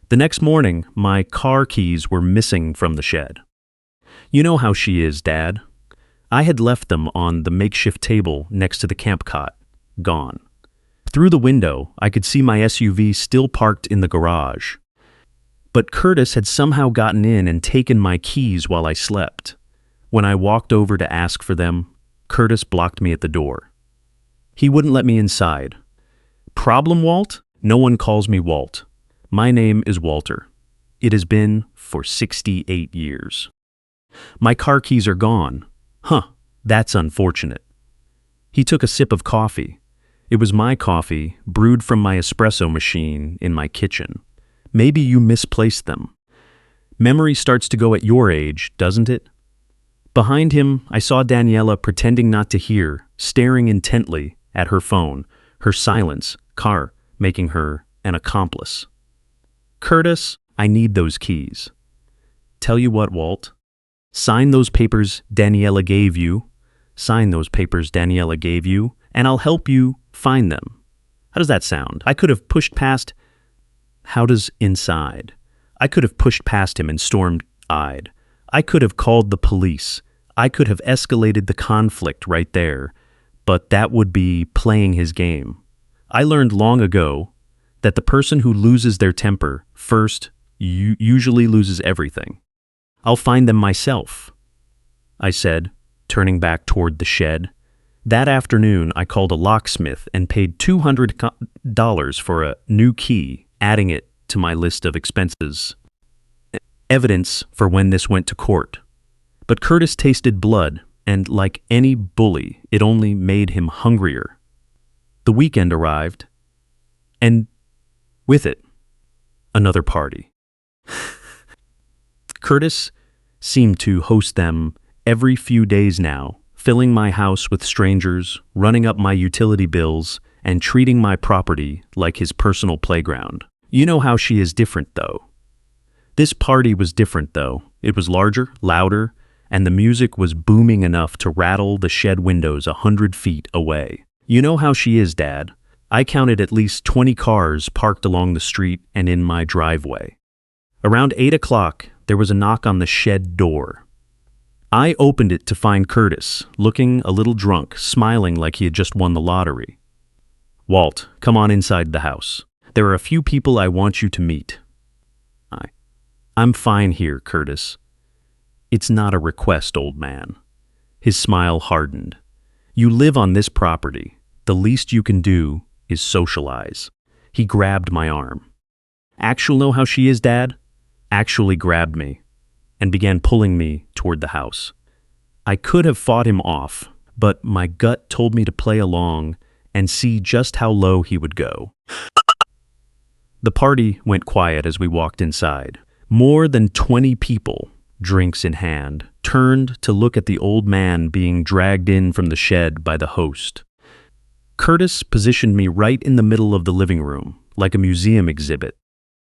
The next morning, my car keys were missing from the shed. You know how she is, Dad. I had left them on the makeshift table next to the camp cot, gone. Through the window, I could see my SUV still parked in the garage. But Curtis had somehow gotten in and taken my keys while I slept. When I walked over to ask for them, Curtis blocked me at the door. He wouldn't let me inside. Problem, Walt? No one calls me Walt. My name is Walter. It has been for 68 years. My car keys are gone. Huh, that's unfortunate. He took a sip of coffee. It was my coffee, brewed from my espresso machine in my kitchen. Maybe you misplaced them. Memory starts to go at your age, doesn't it? Behind him, I saw Daniela pretending not to hear, staring intently at her phone, her silence, car, making her an accomplice. Curtis, I need those keys. Tell you what, Walt. Sign those papers Daniela gave you. Sign those papers Daniela gave you, and I'll help you find them. How does that sound? I could have pushed past... How does inside? I could have pushed past him and stormed-eyed. I could have called the police. I could have escalated the conflict right there, but that would be playing his game. I learned long ago that the person who loses their temper first usually loses everything. I'll find them myself, I said, turning back toward the shed. That afternoon, I called a locksmith and paid $200 for a new key, adding it to my list of expenses. Evidence for when this went to court. But Curtis tasted blood, and like any bully, it only made him hungrier. The weekend arrived, and with it, another party. Curtis seemed to host them every few days now, filling my house with strangers, running up my utility bills, and treating my property like his personal playground. You know how she is different, though. This party was different, though. It was larger, louder, and the music was booming enough to rattle the shed windows 100 feet away. You know how she is, Dad. I counted at least 20 cars parked along the street and in my driveway. Around 8 o'clock, there was a knock on the shed door. I opened it to find Curtis, looking a little drunk, smiling like he had just won the lottery. Walt, come on inside the house. There are a few people I want you to meet. I'm fine here, Curtis. It's not a request, old man. His smile hardened. You live on this property. The least you can do is socialize. He grabbed my arm. Actually know how she is, Dad? Actually grabbed me and began pulling me toward the house. I could have fought him off, but my gut told me to play along and see just how low he would go. The party went quiet as we walked inside. More than 20 people, drinks in hand, turned to look at the old man being dragged in from the shed by the host. Curtis positioned me right in the middle of the living room, like a museum exhibit.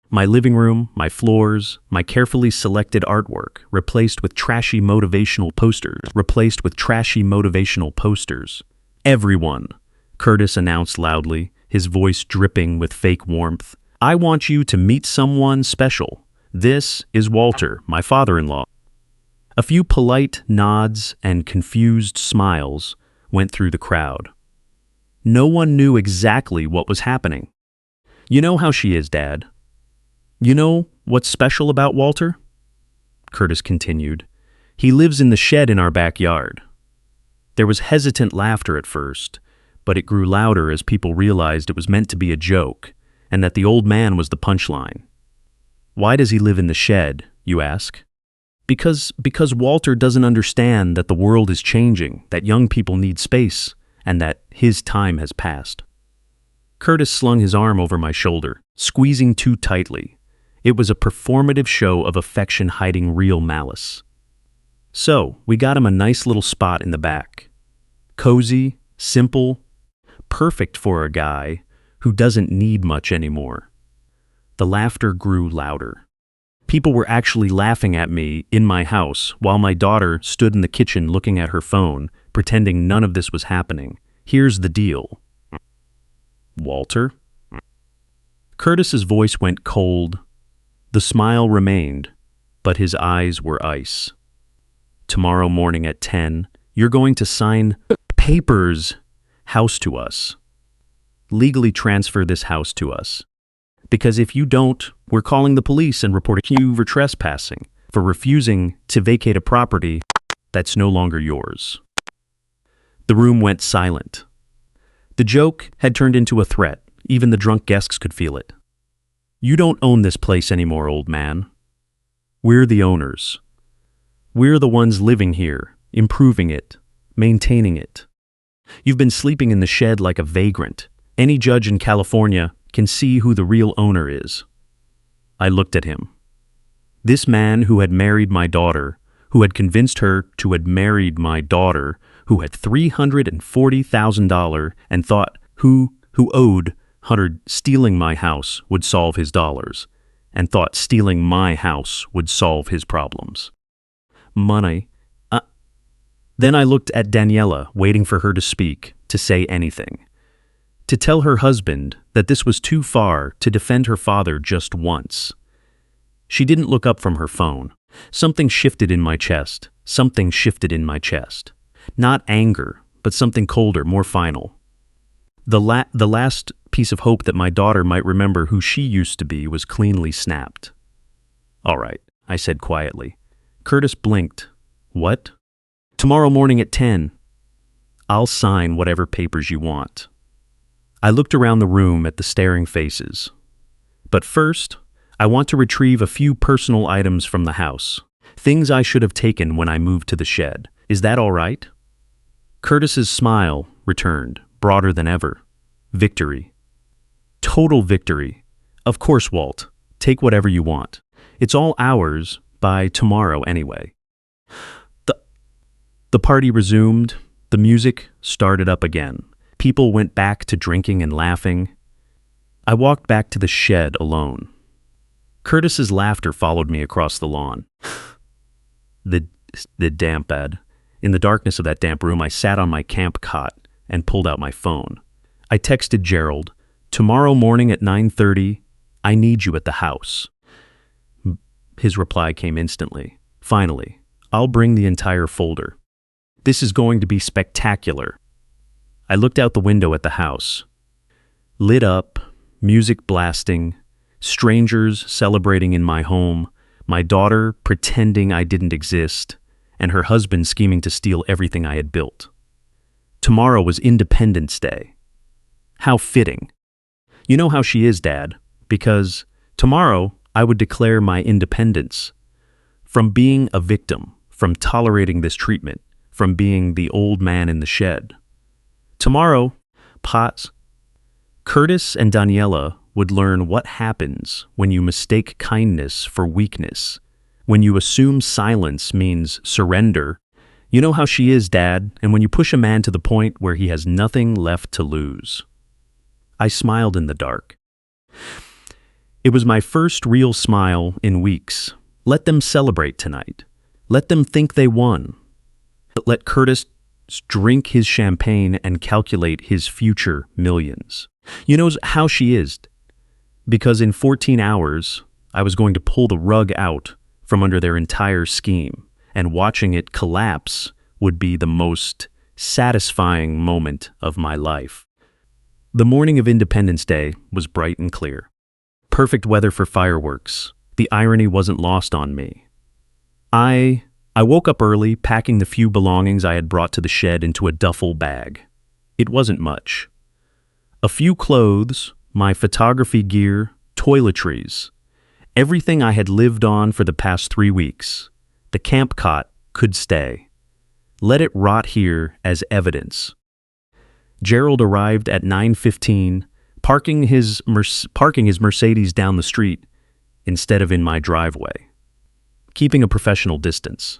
My living room, my floors, my carefully selected artwork, replaced with trashy motivational posters. Everyone, Curtis announced loudly, his voice dripping with fake warmth. I want you to meet someone special. This is Walter, my father-in-law. A few polite nods and confused smiles went through the crowd. No one knew exactly what was happening. You know how she is, Dad. You know what's special about Walter? Curtis continued. He lives in the shed in our backyard. There was hesitant laughter at first, but it grew louder as people realized it was meant to be a joke and that the old man was the punchline. Why does he live in the shed, you ask? Because Walter doesn't understand that the world is changing, that young people need space, and that his time has passed. Curtis slung his arm over my shoulder, squeezing too tightly. It was a performative show of affection hiding real malice. So, we got him a nice little spot in the back. Cozy, simple, perfect for a guy who doesn't need much anymore. The laughter grew louder. People were actually laughing at me in my house while my daughter stood in the kitchen looking at her phone, pretending none of this was happening. Here's the deal. Walter? Curtis's voice went cold. The smile remained, but his eyes were ice. Tomorrow morning at 10, you're going to sign papers, house to us. Legally transfer this house to us. Because if you don't, we're calling the police and reporting you for trespassing, for refusing to vacate a property that's no longer yours. The room went silent. The joke had turned into a threat. Even the drunk guests could feel it. You don't own this place anymore, old man. We're the owners. We're the ones living here, improving it, maintaining it. You've been sleeping in the shed like a vagrant. Any judge in California can see who the real owner is. I looked at him. This man who had married my daughter, who had convinced her to had married my daughter, who had $340,000 and thought who owed Hunter stealing my house would solve his dollars, and thought stealing my house would solve his problems. Money. Then I looked at Daniela, waiting for her to speak, to say anything. To tell her husband that this was too far to defend her father just once. She didn't look up from her phone. Something shifted in my chest. Not anger, but something colder, more final. The last piece of hope that my daughter might remember who she used to be was cleanly snapped. All right, I said quietly. Curtis blinked. What? Tomorrow morning at 10. I'll sign whatever papers you want. I looked around the room at the staring faces. But first, I want to retrieve a few personal items from the house. Things I should have taken when I moved to the shed. Is that all right? Curtis's smile returned, broader than ever. Victory. Total victory. Of course, Walt. Take whatever you want. It's all ours by tomorrow anyway. The party resumed. The music started up again. People went back to drinking and laughing. I walked back to the shed alone. Curtis's laughter followed me across the lawn. The damp bed. In the darkness of that damp room, I sat on my camp cot and pulled out my phone. I texted Gerald, tomorrow morning at 9:30, I need you at the house. His reply came instantly. Finally, I'll bring the entire folder. This is going to be spectacular. I looked out the window at the house. Lit up, music blasting, strangers celebrating in my home, my daughter pretending I didn't exist, and her husband scheming to steal everything I had built. Tomorrow was Independence Day. How fitting. You know how she is, Dad, because tomorrow I would declare my independence from being a victim, from tolerating this treatment, from being the old man in the shed. Tomorrow, Curtis and Daniela would learn what happens when you mistake kindness for weakness, when you assume silence means surrender. You know how she is, Dad, and when you push a man to the point where he has nothing left to lose. I smiled in the dark. It was my first real smile in weeks. Let them celebrate tonight. Let them think they won. Let Curtis drink his champagne and calculate his future millions. You know how she is, because in 14 hours, I was going to pull the rug out from under their entire scheme, and watching it collapse would be the most satisfying moment of my life. The morning of Independence Day was bright and clear. Perfect weather for fireworks. The irony wasn't lost on me. I woke up early, packing the few belongings I had brought to the shed into a duffel bag. It wasn't much. A few clothes, my photography gear, toiletries, everything I had lived on for the past 3 weeks. The camp cot could stay. Let it rot here as evidence. Gerald arrived at 9:15, parking his Mercedes down the street instead of in my driveway, keeping a professional distance.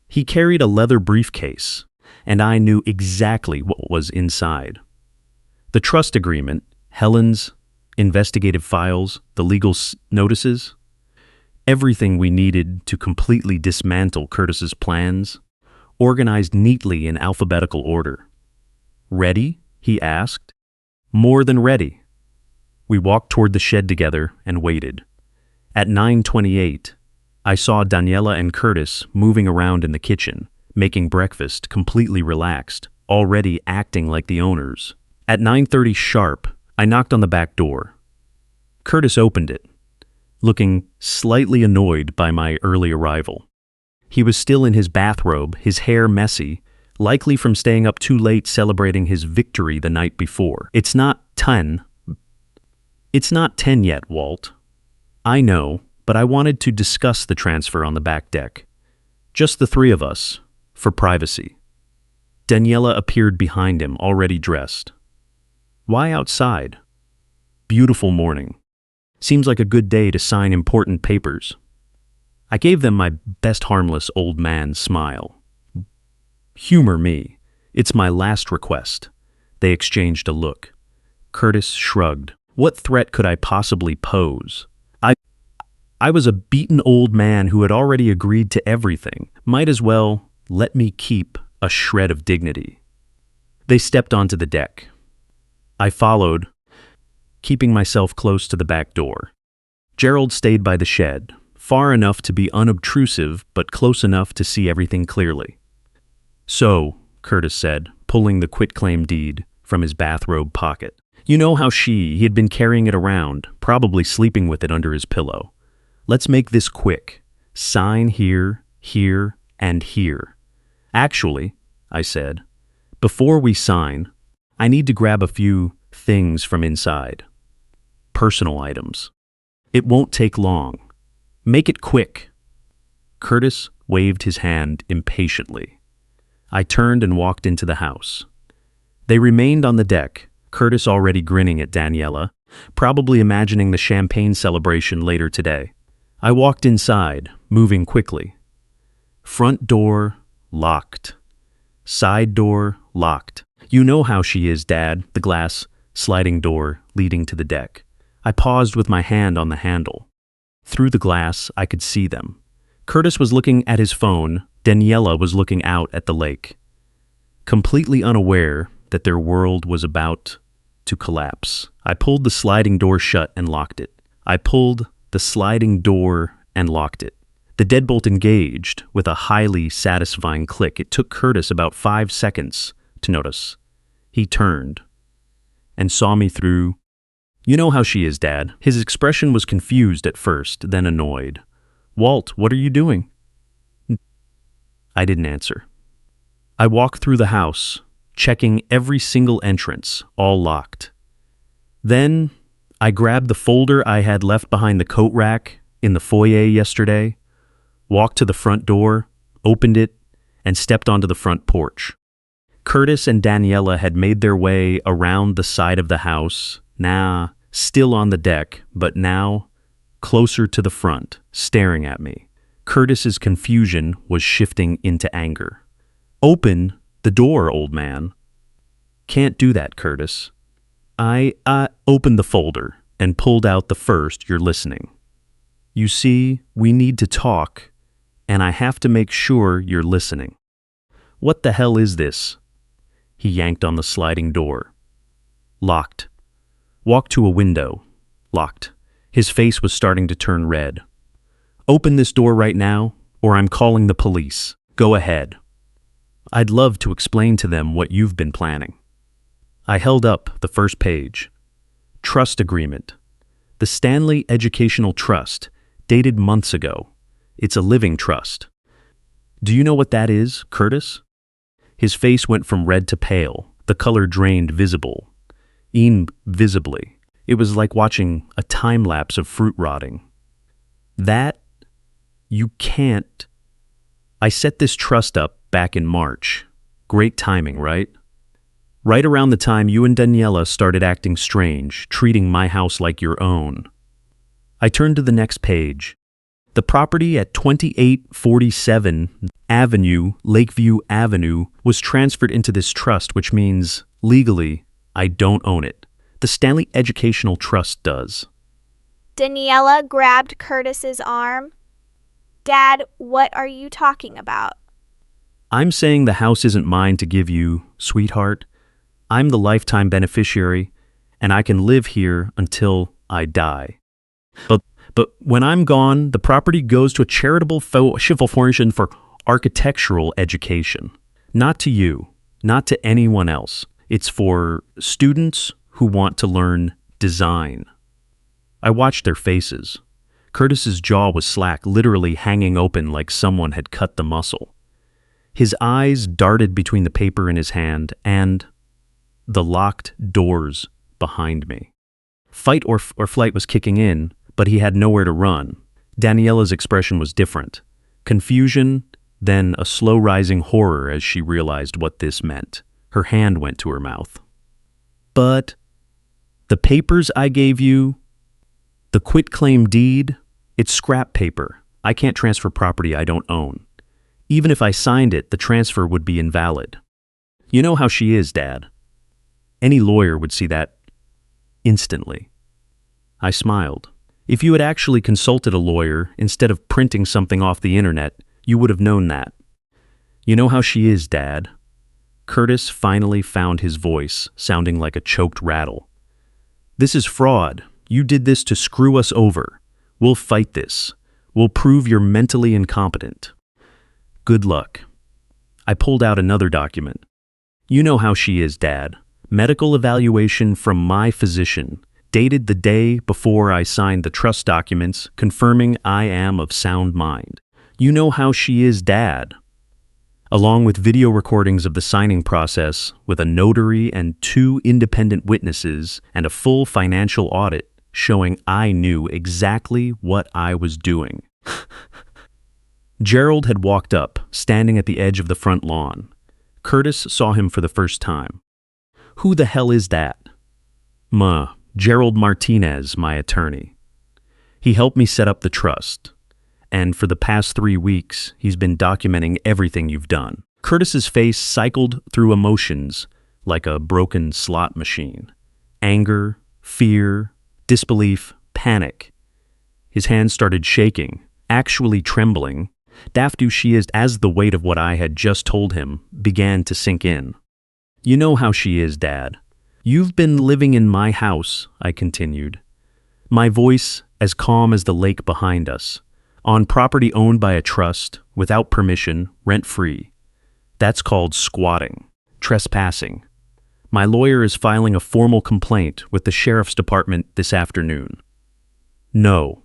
He carried a leather briefcase, and I knew exactly what was inside. The trust agreement, Helen's investigative files, the legal notices, everything we needed to completely dismantle Curtis's plans, organized neatly in alphabetical order. Ready? He asked. More than ready. We walked toward the shed together and waited. At 9:28, I saw Daniela and Curtis moving around in the kitchen, making breakfast, completely relaxed, already acting like the owners. At 9:30 sharp, I knocked on the back door. Curtis opened it, looking slightly annoyed by my early arrival. He was still in his bathrobe, his hair messy, likely from staying up too late celebrating his victory the night before. It's not 10 yet, Walt. I know, but I wanted to discuss the transfer on the back deck. Just the three of us, for privacy. Daniela appeared behind him, already dressed. Why outside? Beautiful morning. Seems like a good day to sign important papers. I gave them my best harmless old man smile. Humor me. It's my last request. They exchanged a look. Curtis shrugged. What threat could I possibly pose? I was a beaten old man who had already agreed to everything. Might as well let me keep a shred of dignity. They stepped onto the deck. I followed, keeping myself close to the back door. Gerald stayed by the shed, far enough to be unobtrusive but close enough to see everything clearly. So, Curtis said, pulling the quitclaim deed from his bathrobe pocket. You know how he had been carrying it around, probably sleeping with it under his pillow. Let's make this quick. Sign here, here, and here. Actually, I said, before we sign, I need to grab a few things from inside. Personal items. It won't take long. Make it quick. Curtis waved his hand impatiently. I turned and walked into the house. They remained on the deck, Curtis already grinning at Daniela, probably imagining the champagne celebration later today. I walked inside, moving quickly. Front door locked. Side door locked. You know how she is, Dad, the glass sliding door leading to the deck. I paused with my hand on the handle. Through the glass, I could see them. Curtis was looking at his phone. Daniela was looking out at the lake, completely unaware that their world was about to collapse. I pulled the sliding door shut and locked it. The deadbolt engaged with a highly satisfying click. It took Curtis about 5 seconds to notice. He turned and saw me through You know how she is, Dad. His expression was confused at first, then annoyed. Walt, what are you doing? I didn't answer. I walked through the house, checking every single entrance, all locked. Then I grabbed the folder I had left behind the coat rack in the foyer yesterday, walked to the front door, opened it, and stepped onto the front porch. Curtis and Daniela had made their way around the side of the house, still on the deck, but now closer to the front, staring at me. Curtis's confusion was shifting into anger. Open the door, old man. Can't do that, Curtis. I opened the folder and pulled out the first, you're listening. You see, we need to talk, and I have to make sure you're listening. What the hell is this? He yanked on the sliding door. Locked. Walked to a window. Locked. His face was starting to turn red. Open this door right now, or I'm calling the police. Go ahead. I'd love to explain to them what you've been planning. I held up the first page. Trust agreement. The Stanley Educational Trust, dated months ago. It's a living trust. Do you know what that is, Curtis? His face went from red to pale, the color drained visibly. It was like watching a time lapse of fruit rotting. That, you can't. I set this trust up back in March. Great timing, right? Right around the time you and Daniela started acting strange, treating my house like your own. I turned to the next page. The property at 2847 Lakeview Avenue, was transferred into this trust, which means, legally, I don't own it. The Stanley Educational Trust does. Daniela grabbed Curtis's arm. Dad, what are you talking about? I'm saying the house isn't mine to give you, sweetheart. I'm the lifetime beneficiary, and I can live here until I die. But when I'm gone, the property goes to a charitable foundation for architectural education. Not to you, not to anyone else. It's for students who want to learn design. I watched their faces. Curtis's jaw was slack, literally hanging open like someone had cut the muscle. His eyes darted between the paper in his hand and the locked doors behind me. Fight or flight was kicking in, but he had nowhere to run. Daniela's expression was different. Confusion, then a slow-rising horror as she realized what this meant. Her hand went to her mouth. But the papers I gave you, the quitclaim deed, it's scrap paper. I can't transfer property I don't own. Even if I signed it, the transfer would be invalid. You know how she is, Dad. Any lawyer would see that instantly. I smiled. If you had actually consulted a lawyer instead of printing something off the internet, you would have known that. You know how she is, Dad. Curtis finally found his voice, sounding like a choked rattle. This is fraud. You did this to screw us over. We'll fight this. We'll prove you're mentally incompetent. Good luck. I pulled out another document. You know how she is, Dad. Medical evaluation from my physician, dated the day before I signed the trust documents, confirming I am of sound mind. You know how she is, Dad. Along with video recordings of the signing process, with a notary and 2 independent witnesses, and a full financial audit showing I knew exactly what I was doing. Gerald had walked up, standing at the edge of the front lawn. Curtis saw him for the first time. Who the hell is that? Gerald Martinez, my attorney. He helped me set up the trust, and for the past 3 weeks, he's been documenting everything you've done. Curtis's face cycled through emotions like a broken slot machine. Anger, fear, disbelief, panic. His hands started shaking, actually trembling. Daft she is as the weight of what I had just told him began to sink in. You know how she is, Dad. You've been living in my house, I continued. My voice as calm as the lake behind us, on property owned by a trust, without permission, rent-free. That's called squatting, trespassing. My lawyer is filing a formal complaint with the sheriff's department this afternoon. No.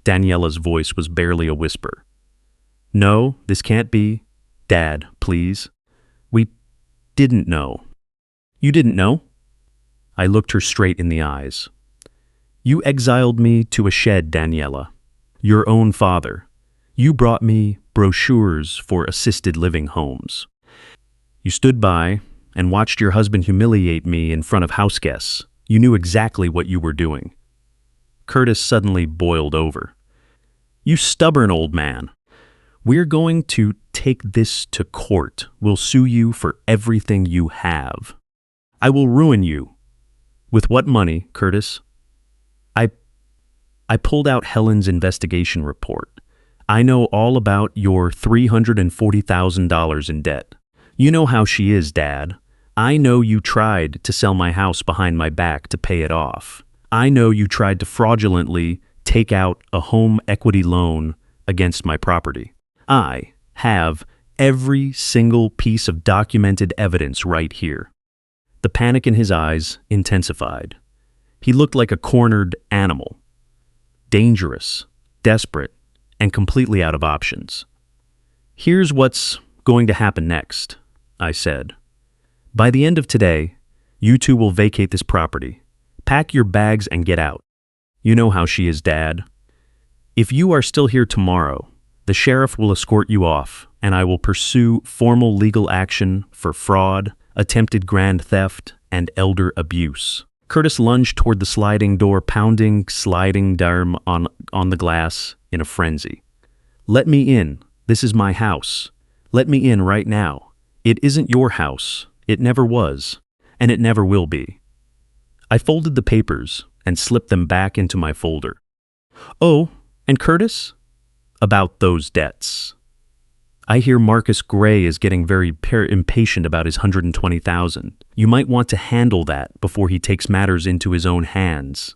Daniela's voice was barely a whisper. No, this can't be. Dad, please. We didn't know. You didn't know? I looked her straight in the eyes. You exiled me to a shed, Daniela. Your own father. You brought me brochures for assisted living homes. You stood by and watched your husband humiliate me in front of house guests. You knew exactly what you were doing. Curtis suddenly boiled over. You stubborn old man. We're going to take this to court. We'll sue you for everything you have. I will ruin you. With what money, Curtis? I pulled out Helen's investigation report. I know all about your $340,000 in debt. You know how she is, Dad. I know you tried to sell my house behind my back to pay it off. I know you tried to fraudulently take out a home equity loan against my property. I have every single piece of documented evidence right here. The panic in his eyes intensified. He looked like a cornered animal. Dangerous, desperate, and completely out of options. Here's what's going to happen next, I said. By the end of today, you two will vacate this property. Pack your bags and get out. You know how she is, Dad. If you are still here tomorrow, the sheriff will escort you off, and I will pursue formal legal action for fraud, attempted grand theft, and elder abuse. Curtis lunged toward the sliding door, pounding sliding down on the glass in a frenzy. Let me in. This is my house. Let me in right now. It isn't your house. It never was. And it never will be. I folded the papers and slipped them back into my folder. Oh, and Curtis? About those debts. I hear Marcus Gray is getting very impatient about his $120,000. You might want to handle that before he takes matters into his own hands.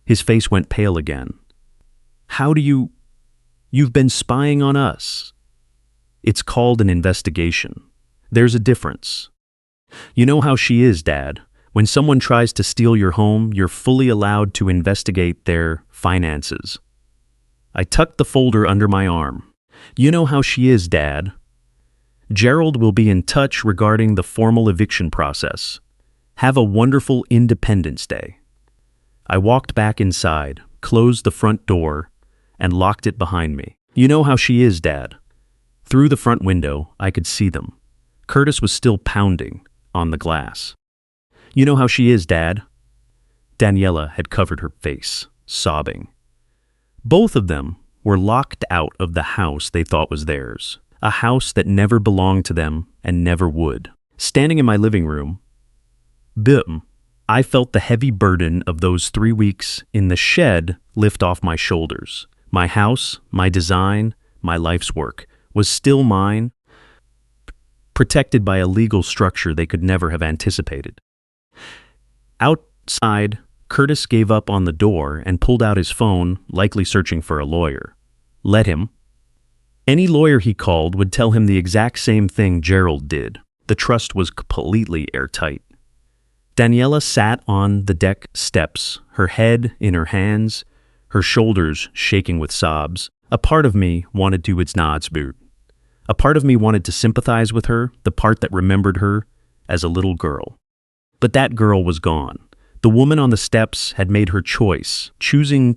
His face went pale again. How do you... You've been spying on us. It's called an investigation. There's a difference. You know how she is, Dad. When someone tries to steal your home, you're fully allowed to investigate their finances. I tucked the folder under my arm. You know how she is, Dad. Gerald will be in touch regarding the formal eviction process. Have a wonderful Independence Day. I walked back inside, closed the front door, and locked it behind me. You know how she is, Dad. Through the front window, I could see them. Curtis was still pounding on the glass. You know how she is, Dad. Daniela had covered her face, sobbing. Both of them were locked out of the house they thought was theirs, a house that never belonged to them and never would. Standing in my living room, I felt the heavy burden of those 3 weeks in the shed lift off my shoulders. My house, my design, my life's work was still mine, protected by a legal structure they could never have anticipated. Outside, Curtis gave up on the door and pulled out his phone, likely searching for a lawyer. Let him. Any lawyer he called would tell him the exact same thing Gerald did. The trust was completely airtight. Daniela sat on the deck steps, her head in her hands, her shoulders shaking with sobs. A part of me wanted to Outsmarted. A part of me wanted to sympathize with her, the part that remembered her as a little girl. But that girl was gone. The woman on the steps had made her choice, choosing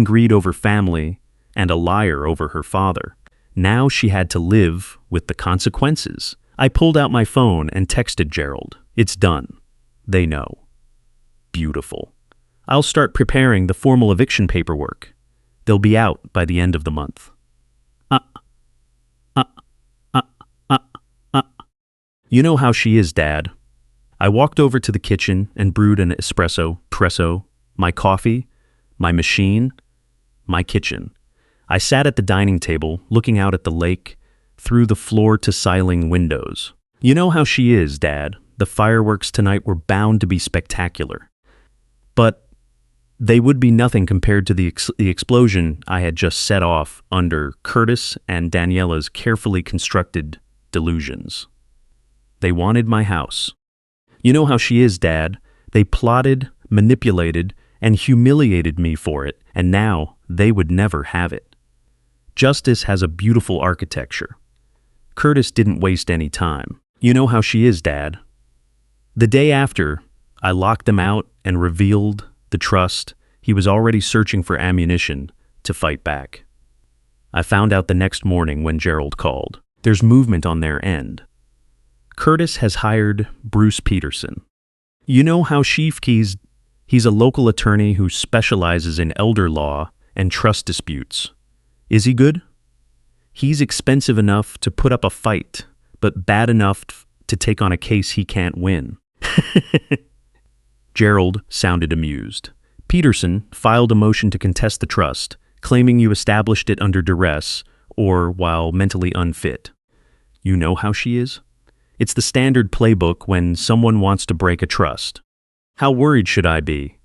greed over family and a liar over her father. Now she had to live with the consequences. I pulled out my phone and texted Gerald. It's done. They know. Beautiful. I'll start preparing the formal eviction paperwork. They'll be out by the end of the month. You know how she is, Dad. I walked over to the kitchen and brewed an espresso, my coffee, my machine, my kitchen. I sat at the dining table, looking out at the lake, through the floor-to-ceiling windows. You know how she is, Dad. The fireworks tonight were bound to be spectacular. But they would be nothing compared to the explosion I had just set off under Curtis and Daniela's carefully constructed delusions. They wanted my house. You know how she is, Dad. They plotted, manipulated, and humiliated me for it, and now they would never have it. Justice has a beautiful architecture. Curtis didn't waste any time. You know how she is, Dad. The day after, I locked them out and revealed the trust. He was already searching for ammunition to fight back. I found out the next morning when Gerald called. There's movement on their end. Curtis has hired Bruce Peterson. You know how he's a local attorney who specializes in elder law and trust disputes. Is he good? He's expensive enough to put up a fight, but bad enough to take on a case he can't win. Gerald sounded amused. Peterson filed a motion to contest the trust, claiming you established it under duress or while mentally unfit. You know how she is? It's the standard playbook when someone wants to break a trust. How worried should I be?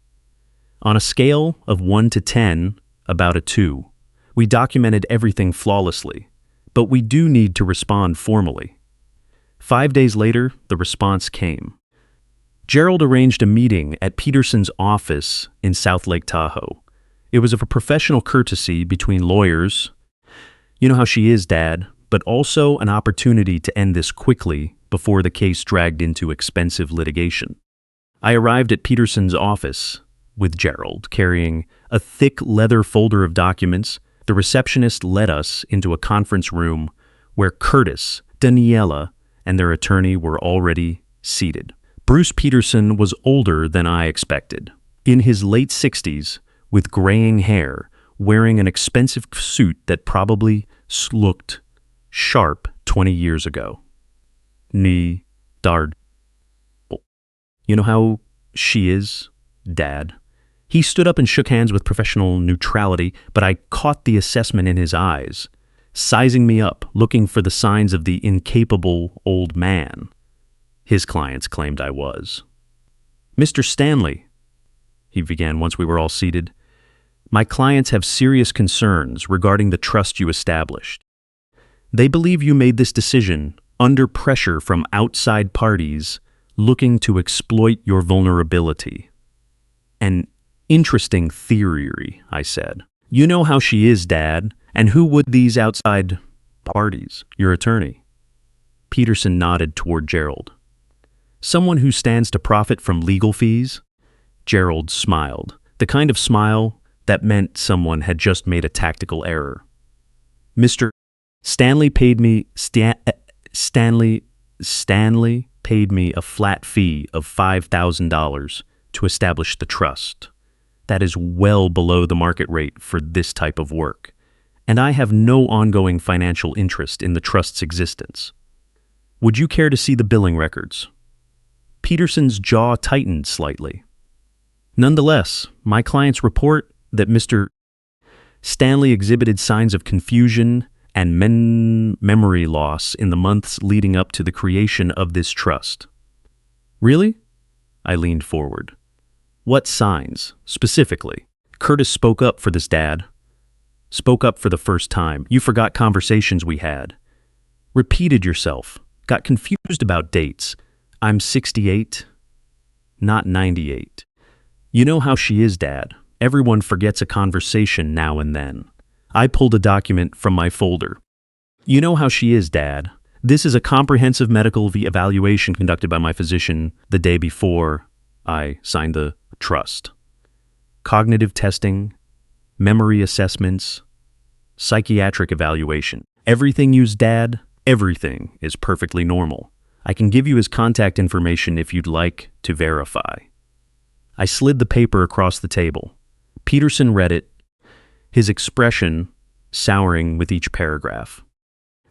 On a scale of 1 to 10, about a 2. We documented everything flawlessly, but we do need to respond formally. 5 days later, the response came. Gerald arranged a meeting at Peterson's office in South Lake Tahoe. It was of a professional courtesy between lawyers. You know how she is, Dad, but also an opportunity to end this quickly before the case dragged into expensive litigation. I arrived at Peterson's office with Gerald, carrying a thick leather folder of documents. The receptionist led us into a conference room where Curtis, Daniela, and their attorney were already seated. Bruce Peterson was older than I expected. In his late 60s, with graying hair, wearing an expensive suit that probably looked sharp 20 years ago. You know how she is, Dad? He stood up and shook hands with professional neutrality, but I caught the assessment in his eyes, sizing me up, looking for the signs of the incapable old man his clients claimed I was. Mr. Stanley, he began once we were all seated, my clients have serious concerns regarding the trust you established. They believe you made this decision under pressure from outside parties looking to exploit your vulnerability. An interesting theory, I said. You know how she is, Dad, and who would these outside parties? Your attorney. Peterson nodded toward Gerald. Someone who stands to profit from legal fees? Gerald smiled, the kind of smile that meant someone had just made a tactical error. Mr. Stanley paid me Stanley paid me a flat fee of $5,000 to establish the trust. That is well below the market rate for this type of work, and I have no ongoing financial interest in the trust's existence. Would you care to see the billing records? Peterson's jaw tightened slightly. Nonetheless, my clients report that Mr. Stanley exhibited signs of confusion and memory loss in the months leading up to the creation of this trust. Really? I leaned forward. What signs, specifically? Curtis spoke up for this, Dad. Spoke up for the first time. You forgot conversations we had. Repeated yourself. Got confused about dates. I'm 68, not 98. You know how she is, Dad. Everyone forgets a conversation now and then. I pulled a document from my folder. You know how she is, Dad. This is a comprehensive medical evaluation conducted by my physician the day before I signed the trust. Cognitive testing, memory assessments, psychiatric evaluation. Everything used, Dad. Everything is perfectly normal. I can give you his contact information if you'd like to verify. I slid the paper across the table. Peterson read it, his expression souring with each paragraph.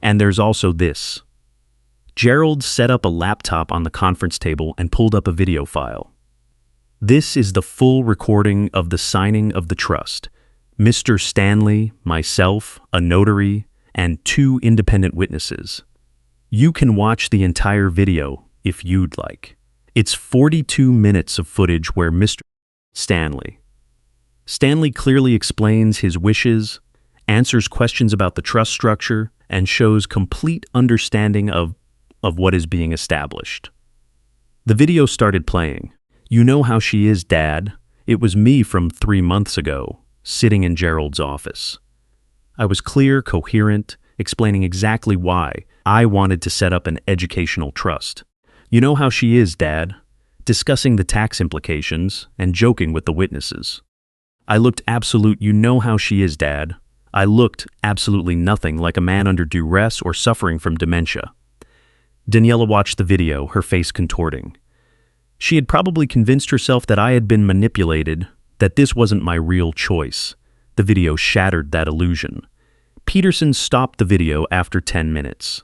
And there's also this. Gerald set up a laptop on the conference table and pulled up a video file. This is the full recording of the signing of the trust. Mr. Stanley, myself, a notary, and 2 independent witnesses. You can watch the entire video if you'd like. It's 42 minutes of footage where Mr. Stanley clearly explains his wishes, answers questions about the trust structure, and shows complete understanding of of what is being established. The video started playing. You know how she is, Dad. It was me from 3 months ago, sitting in Gerald's office. I was clear, coherent, explaining exactly why I wanted to set up an educational trust. You know how she is, Dad, discussing the tax implications and joking with the witnesses. I looked absolute, you know how she is, Dad. I looked absolutely nothing like a man under duress or suffering from dementia. Daniela watched the video, her face contorting. She had probably convinced herself that I had been manipulated, that this wasn't my real choice. The video shattered that illusion. Peterson stopped the video after 10 minutes.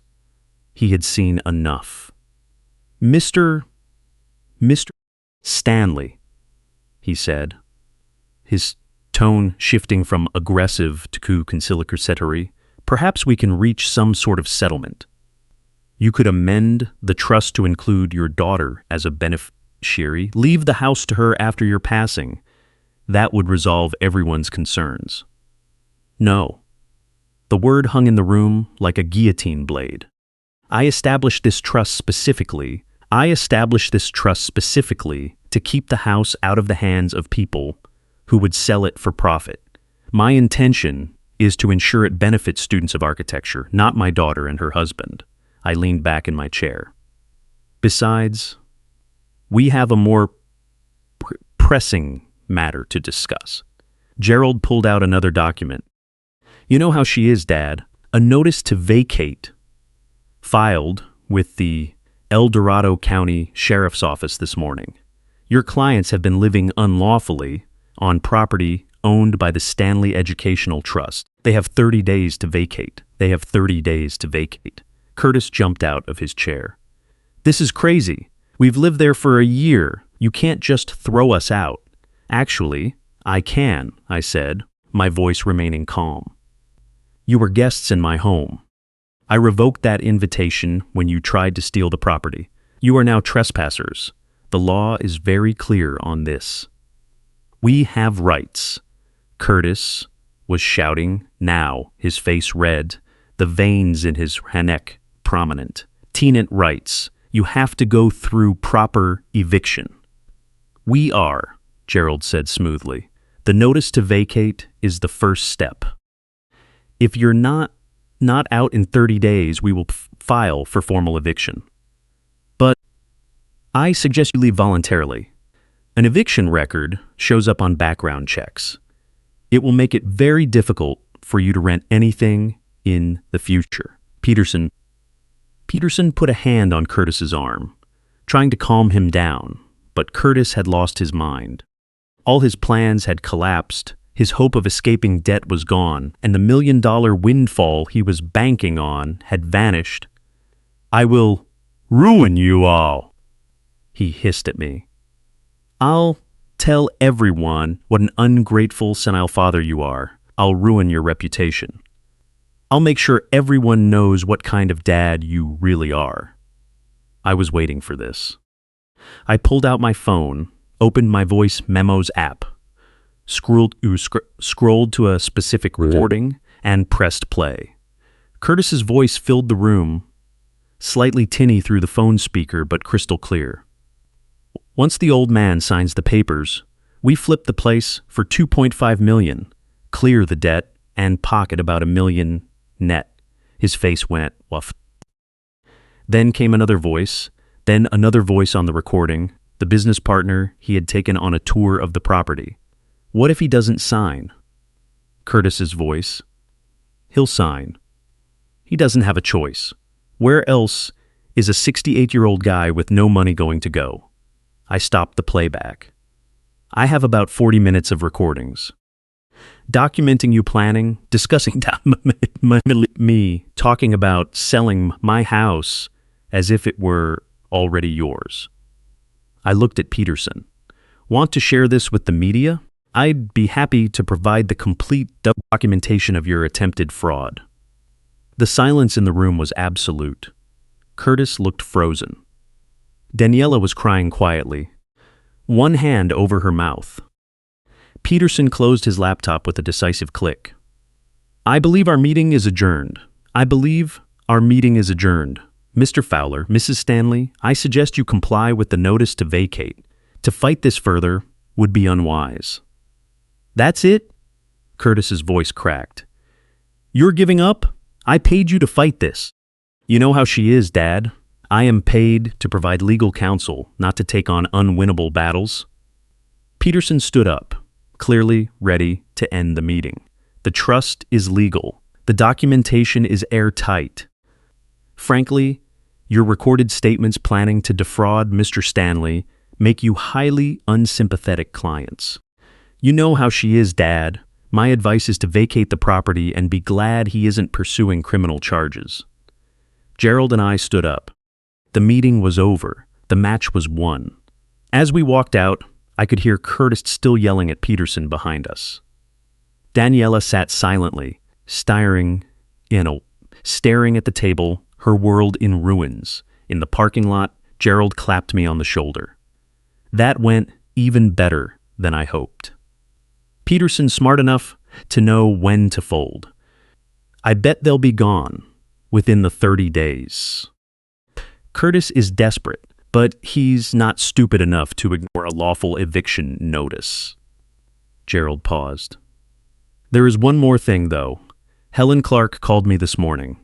He had seen enough. Mr. Stanley, he said, his tone shifting from aggressive to conciliatory, perhaps we can reach some sort of settlement. You could amend the trust to include your daughter as a beneficiary, leave the house to her after your passing. That would resolve everyone's concerns. No. The word hung in the room like a guillotine blade. I established this trust specifically to keep the house out of the hands of people who would sell it for profit. My intention is to ensure it benefits students of architecture, not my daughter and her husband. I leaned back in my chair. Besides, we have a more pressing matter to discuss. Gerald pulled out another document. You know how she is, Dad. A notice to vacate, filed with the El Dorado County Sheriff's Office this morning. Your clients have been living unlawfully on property owned by the Stanley Educational Trust. They have 30 days to vacate. Curtis jumped out of his chair. This is crazy. We've lived there for a year. You can't just throw us out. Actually, I can, I said, my voice remaining calm. You were guests in my home. I revoked that invitation when you tried to steal the property. You are now trespassers. The law is very clear on this. We have rights. Curtis was shouting, now, his face red, the veins in his neck prominent. Tenant rights. You have to go through proper eviction. We are, Gerald said smoothly. The notice to vacate is the first step. If you're not out in 30 days, we will file for formal eviction. But I suggest you leave voluntarily. An eviction record shows up on background checks. It will make it very difficult for you to rent anything in the future. Peterson put a hand on Curtis's arm, trying to calm him down, but Curtis had lost his mind. All his plans had collapsed, his hope of escaping debt was gone, and the $1 million windfall he was banking on had vanished. I will ruin you all, he hissed at me. I'll tell everyone what an ungrateful, senile father you are. I'll ruin your reputation. I'll make sure everyone knows what kind of dad you really are. I was waiting for this. I pulled out my phone, opened my voice memos app, scrolled to a specific recording, and pressed play. Curtis's voice filled the room, slightly tinny through the phone speaker, but crystal clear. Once the old man signs the papers, we flip the place for $2.5 million, clear the debt, and pocket about $1 million net. His face went woof. Then came another voice, then another voice on the recording, the business partner he had taken on a tour of the property. What if he doesn't sign? Curtis's voice. He'll sign. He doesn't have a choice. Where else is a 68-year-old guy with no money going to go? I stopped the playback. I have about 40 minutes of recordings. Documenting you planning, discussing me, talking about selling my house as if it were already yours. I looked at Peterson. Want to share this with the media? I'd be happy to provide the complete documentation of your attempted fraud. The silence in the room was absolute. Curtis looked frozen. Daniela was crying quietly, one hand over her mouth. Peterson closed his laptop with a decisive click. I believe our meeting is adjourned. Mr. Fowler, Mrs. Stanley, I suggest you comply with the notice to vacate. To fight this further would be unwise. That's it? Curtis's voice cracked. You're giving up? I paid you to fight this. You know how she is, Dad. I am paid to provide legal counsel, not to take on unwinnable battles. Peterson stood up, clearly ready to end the meeting. The trust is legal. The documentation is airtight. Frankly, your recorded statements planning to defraud Mr. Stanley make you highly unsympathetic clients. You know how she is, Dad. My advice is to vacate the property and be glad he isn't pursuing criminal charges. Gerald and I stood up. The meeting was over. The match was won. As we walked out, I could hear Curtis still yelling at Peterson behind us. Daniela sat silently, staring at the table, her world in ruins. In the parking lot, Gerald clapped me on the shoulder. That went even better than I hoped. Peterson's smart enough to know when to fold. I bet they'll be gone within the 30 days. Curtis is desperate, but he's not stupid enough to ignore a lawful eviction notice. Gerald paused. There is one more thing, though. Helen Clark called me this morning.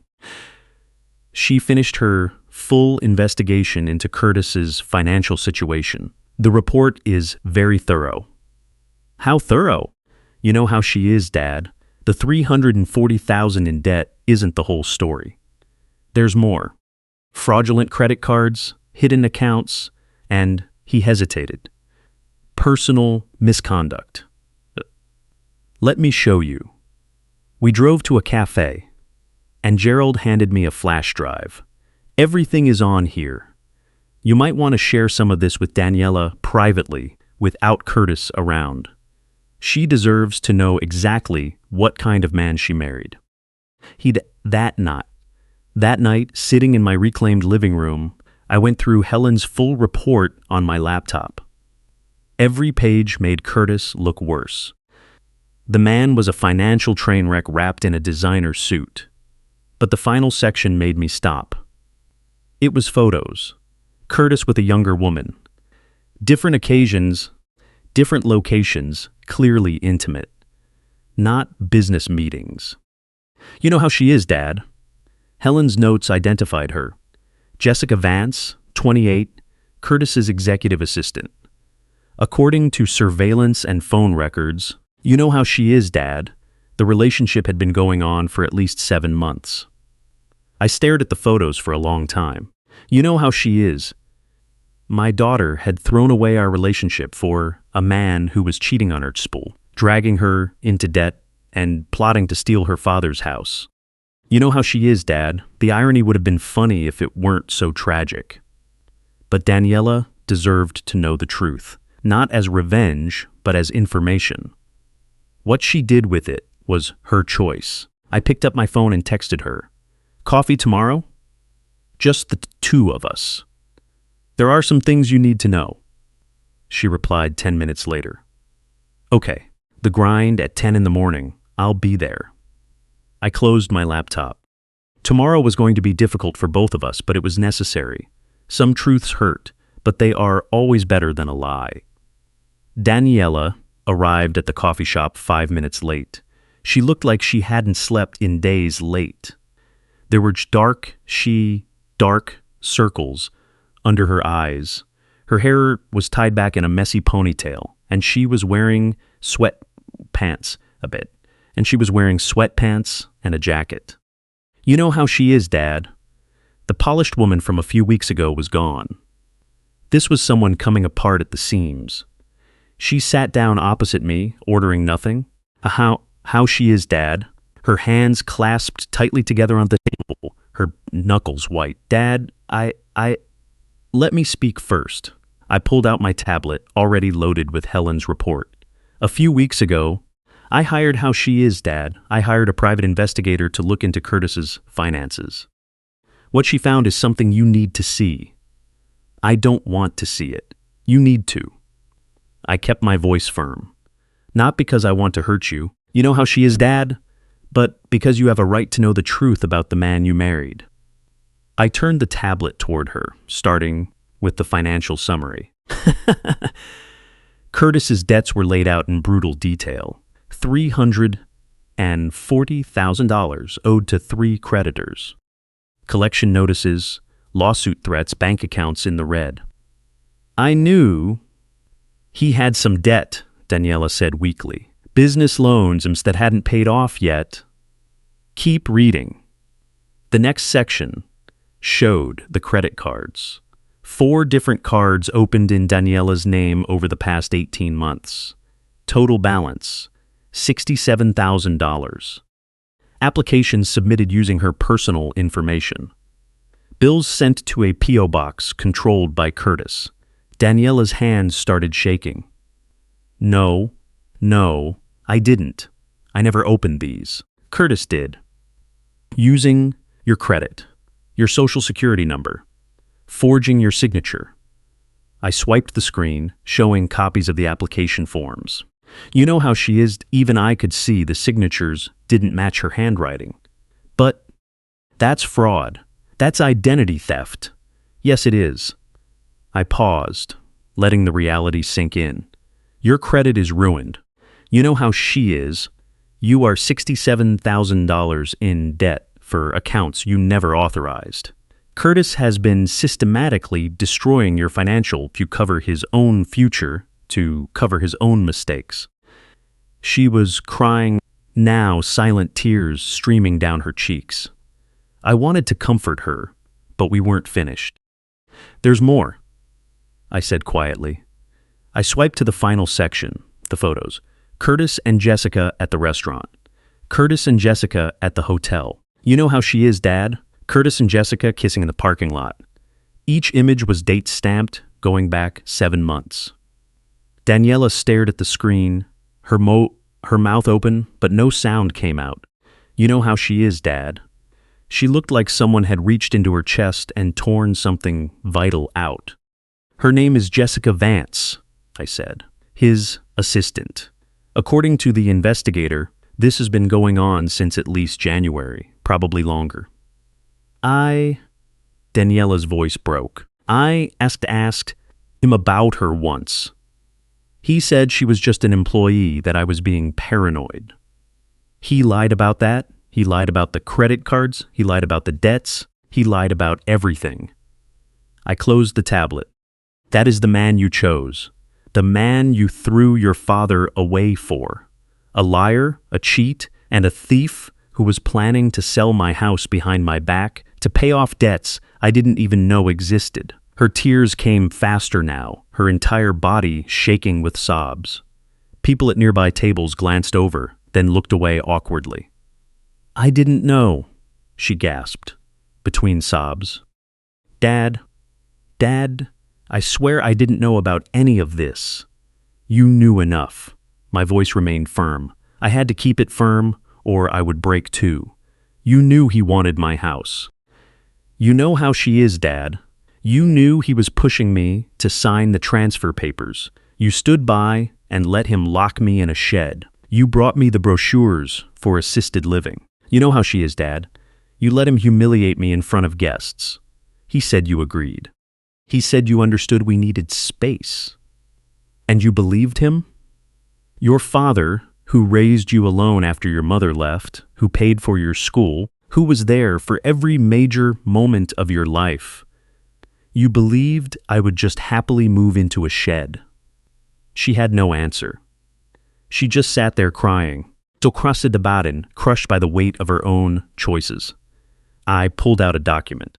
She finished her full investigation into Curtis's financial situation. The report is very thorough. How thorough? You know how she is, Dad. The $340,000 in debt isn't the whole story. There's more. Fraudulent credit cards, hidden accounts, and he hesitated. Personal misconduct. Let me show you. We drove to a cafe, and Gerald handed me a flash drive. Everything is on here. You might want to share some of this with Daniela privately, without Curtis around. She deserves to know exactly what kind of man she married. That night, sitting in my reclaimed living room, I went through Helen's full report on my laptop. Every page made Curtis look worse. The man was a financial train wreck wrapped in a designer suit. But the final section made me stop. It was photos. Curtis with a younger woman. Different occasions, different locations, clearly intimate. Not business meetings. You know how she is, Dad. Helen's notes identified her. Jessica Vance, 28, Curtis's executive assistant. According to surveillance and phone records, you know how she is, Dad. The relationship had been going on for at least 7 months. I stared at the photos for a long time. You know how she is. My daughter had thrown away our relationship for a man who was cheating on her spool, dragging her into debt and plotting to steal her father's house. You know how she is, Dad. The irony would have been funny if it weren't so tragic. But Daniela deserved to know the truth, not as revenge, but as information. What she did with it was her choice. I picked up my phone and texted her. Coffee tomorrow? Just the two of us. There are some things you need to know. She replied 10 minutes later. Okay, the grind at 10 in the morning. I'll be there. I closed my laptop. Tomorrow was going to be difficult for both of us, but it was necessary. Some truths hurt, but they are always better than a lie. Daniela arrived at the coffee shop 5 minutes late. She looked like she hadn't slept in days late. There were dark circles under her eyes. Her hair was tied back in a messy ponytail, and she was wearing sweatpants and a jacket. You know how she is, Dad. The polished woman from a few weeks ago was gone. This was someone coming apart at the seams. She sat down opposite me, ordering nothing. How she is, Dad. Her hands clasped tightly together on the table, her knuckles white. Dad, let me speak first. I pulled out my tablet, already loaded with Helen's report. A few weeks ago, I hired how she is, Dad. I hired a private investigator to look into Curtis's finances. What she found is something you need to see. I don't want to see it. You need to. I kept my voice firm. Not because I want to hurt you. You know how she is, Dad? But because you have a right to know the truth about the man you married. I turned the tablet toward her, starting with the financial summary. Curtis's debts were laid out in brutal detail. $340,000 owed to 3 creditors. Collection notices, lawsuit threats, bank accounts in the red. I knew he had some debt, Daniela said weakly. Business loans that hadn't paid off yet. Keep reading. The next section showed the credit cards. 4 different cards opened in Daniela's name over the past 18 months. Total balance, $67,000. Applications submitted using her personal information. Bills sent to a P.O. box controlled by Curtis. Daniela's hands started shaking. No, I didn't. I never opened these. Curtis did. Using your credit, your social security number, forging your signature. I swiped the screen, showing copies of the application forms. You know how she is, even I could see the signatures didn't match her handwriting. But that's fraud. That's identity theft. Yes, it is. I paused, letting the reality sink in. Your credit is ruined. You know how she is. You are $67,000 in debt for accounts you never authorized. Curtis has been systematically destroying your financial to cover his own future, to cover his own mistakes. She was crying, now silent tears streaming down her cheeks. I wanted to comfort her, but we weren't finished. There's more, I said quietly. I swiped to the final section, the photos. Curtis and Jessica at the restaurant. Curtis and Jessica at the hotel. You know how she is, Dad? Curtis and Jessica kissing in the parking lot. Each image was date stamped, going back 7 months. Daniela stared at the screen, her mouth open, but no sound came out. You know how she is, Dad? She looked like someone had reached into her chest and torn something vital out. Her name is Jessica Vance, I said, his assistant. According to the investigator, this has been going on since at least January, probably longer. Daniela's voice broke. I asked him about her once. He said she was just an employee, that I was being paranoid. He lied about that. He lied about the credit cards. He lied about the debts. He lied about everything. I closed the tablet. That is the man you chose. The man you threw your father away for. A liar, a cheat, and a thief who was planning to sell my house behind my back to pay off debts I didn't even know existed. Her tears came faster now, her entire body shaking with sobs. People at nearby tables glanced over, then looked away awkwardly. I didn't know, she gasped, between sobs. Dad, I swear I didn't know about any of this. You knew enough. My voice remained firm. I had to keep it firm, or I would break too. You knew he wanted my house. You know how she is, Dad. You knew he was pushing me to sign the transfer papers. You stood by and let him lock me in a shed. You brought me the brochures for assisted living. You know how she is, Dad. You let him humiliate me in front of guests. He said you agreed. He said you understood we needed space. And you believed him? Your father, who raised you alone after your mother left, who paid for your school, who was there for every major moment of your life. You believed I would just happily move into a shed. She had no answer. She just sat there crying, so krossdebatten, crushed by the weight of her own choices. I pulled out a document.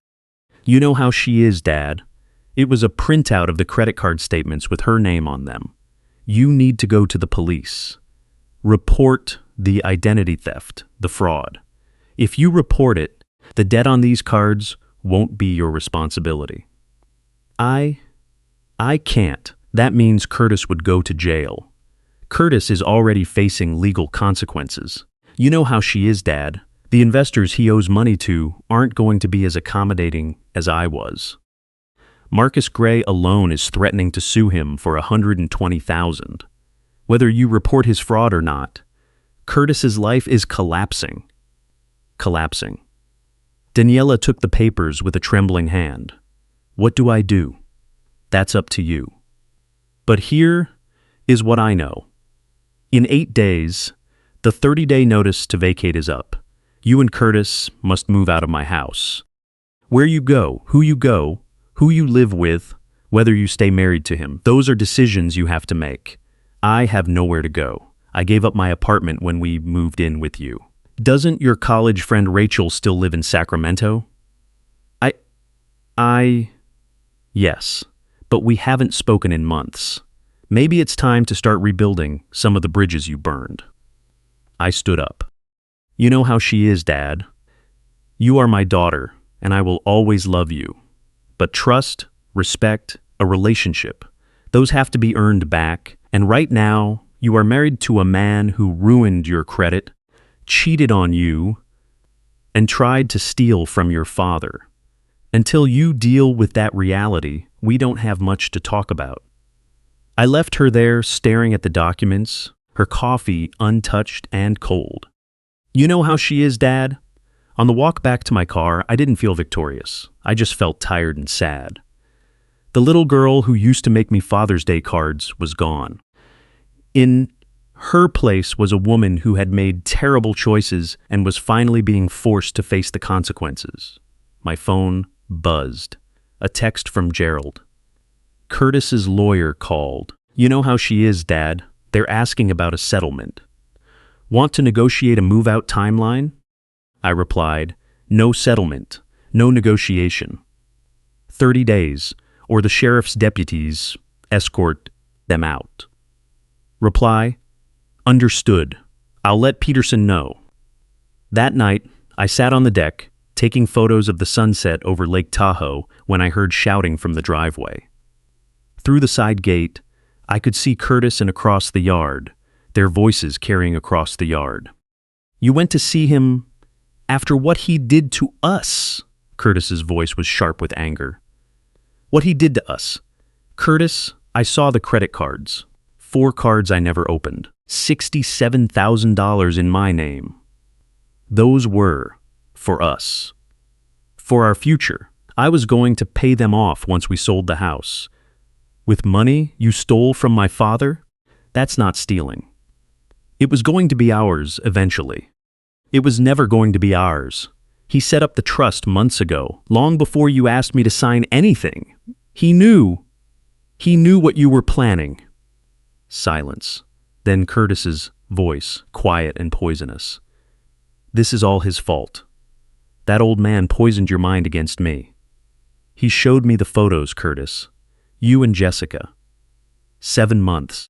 You know how she is, Dad. It was a printout of the credit card statements with her name on them. You need to go to the police. Report the identity theft, the fraud. If you report it, the debt on these cards won't be your responsibility. I can't. That means Curtis would go to jail. Curtis is already facing legal consequences. You know how she is, Dad. The investors he owes money to aren't going to be as accommodating as I was. Marcus Gray alone is threatening to sue him for $120,000. Whether you report his fraud or not, Curtis's life is collapsing. Collapsing. Daniela took the papers with a trembling hand. What do I do? That's up to you. But here is what I know. In 8 days, the 30-day notice to vacate is up. You and Curtis must move out of my house. Where you go, who you live with, whether you stay married to him, those are decisions you have to make. I have nowhere to go. I gave up my apartment when we moved in with you. Doesn't your college friend Rachel still live in Sacramento? Yes, but we haven't spoken in months. Maybe it's time to start rebuilding some of the bridges you burned. I stood up. You know how she is, Dad. You are my daughter, and I will always love you. But trust, respect, a relationship, those have to be earned back, and right now, you are married to a man who ruined your credit, cheated on you, and tried to steal from your father. Until you deal with that reality, we don't have much to talk about. I left her there staring at the documents, her coffee untouched and cold. You know how she is, Dad? On the walk back to my car, I didn't feel victorious. I just felt tired and sad. The little girl who used to make me Father's Day cards was gone. In her place was a woman who had made terrible choices and was finally being forced to face the consequences. My phone buzzed. A text from Gerald. Curtis's lawyer called. You know how she is, Dad. They're asking about a settlement. Want to negotiate a move-out timeline? I replied, no settlement, no negotiation. 30 days, or the sheriff's deputies escort them out. Reply, understood. I'll let Peterson know. That night, I sat on the deck, taking photos of the sunset over Lake Tahoe when I heard shouting from the driveway. Through the side gate, I could see Curtis and across the yard, their voices carrying across the yard. You went to see him after what he did to us. Curtis's voice was sharp with anger. What he did to us. Curtis, I saw the credit cards. 4 cards I never opened. $67,000 in my name. Those were for us. For our future. I was going to pay them off once we sold the house. With money you stole from my father? That's not stealing. It was going to be ours eventually. It was never going to be ours. He set up the trust months ago, long before you asked me to sign anything. He knew what you were planning. Silence. Then Curtis's voice, quiet and poisonous. This is all his fault. That old man poisoned your mind against me. He showed me the photos, Curtis. You and Jessica. 7 months.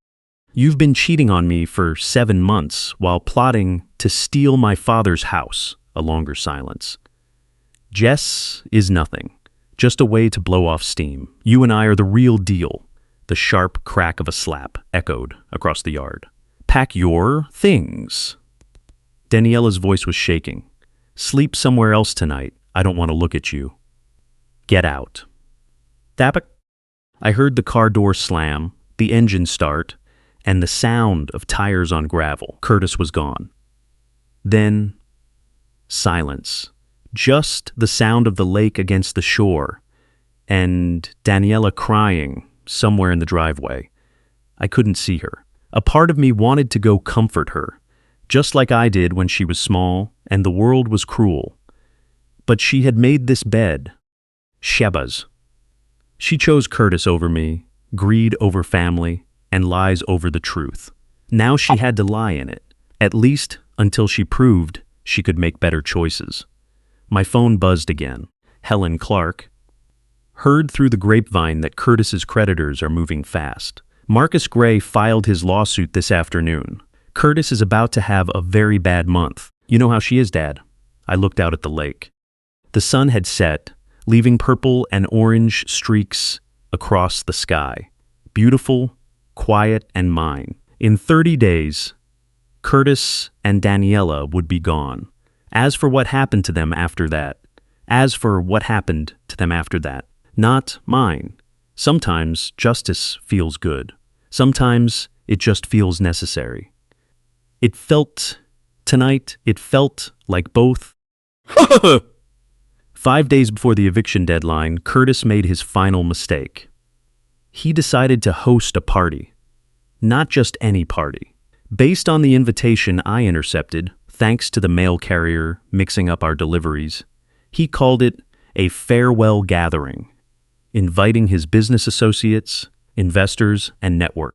You've been cheating on me for 7 months while plotting to steal my father's house. A longer silence. Jess is nothing. Just a way to blow off steam. You and I are the real deal. The sharp crack of a slap echoed across the yard. Pack your things. Daniela's voice was shaking. Sleep somewhere else tonight. I don't want to look at you. Get out. Thappic. I heard the car door slam, the engine start, and the sound of tires on gravel. Curtis was gone. Then, silence. Just the sound of the lake against the shore, and Daniela crying somewhere in the driveway. I couldn't see her. A part of me wanted to go comfort her, just like I did when she was small and the world was cruel. But she had made this bed. Sheba's. She chose Curtis over me, greed over family, and lies over the truth. Now she had to lie in it, at least until she proved she could make better choices. My phone buzzed again. Helen Clark. Heard through the grapevine that Curtis's creditors are moving fast. Marcus Gray filed his lawsuit this afternoon. Curtis is about to have a very bad month. You know how she is, Dad. I looked out at the lake. The sun had set, leaving purple and orange streaks across the sky. Beautiful, quiet, and mine. In 30 days, Curtis and Daniela would be gone. As for what happened to them after that, not mine. Sometimes justice feels good. Sometimes it just feels necessary. Tonight it felt like both. 5 days before the eviction deadline, Curtis made his final mistake. He decided to host a party. Not just any party. Based on the invitation I intercepted, thanks to the mail carrier mixing up our deliveries, he called it a farewell gathering, inviting his business associates, investors, and network.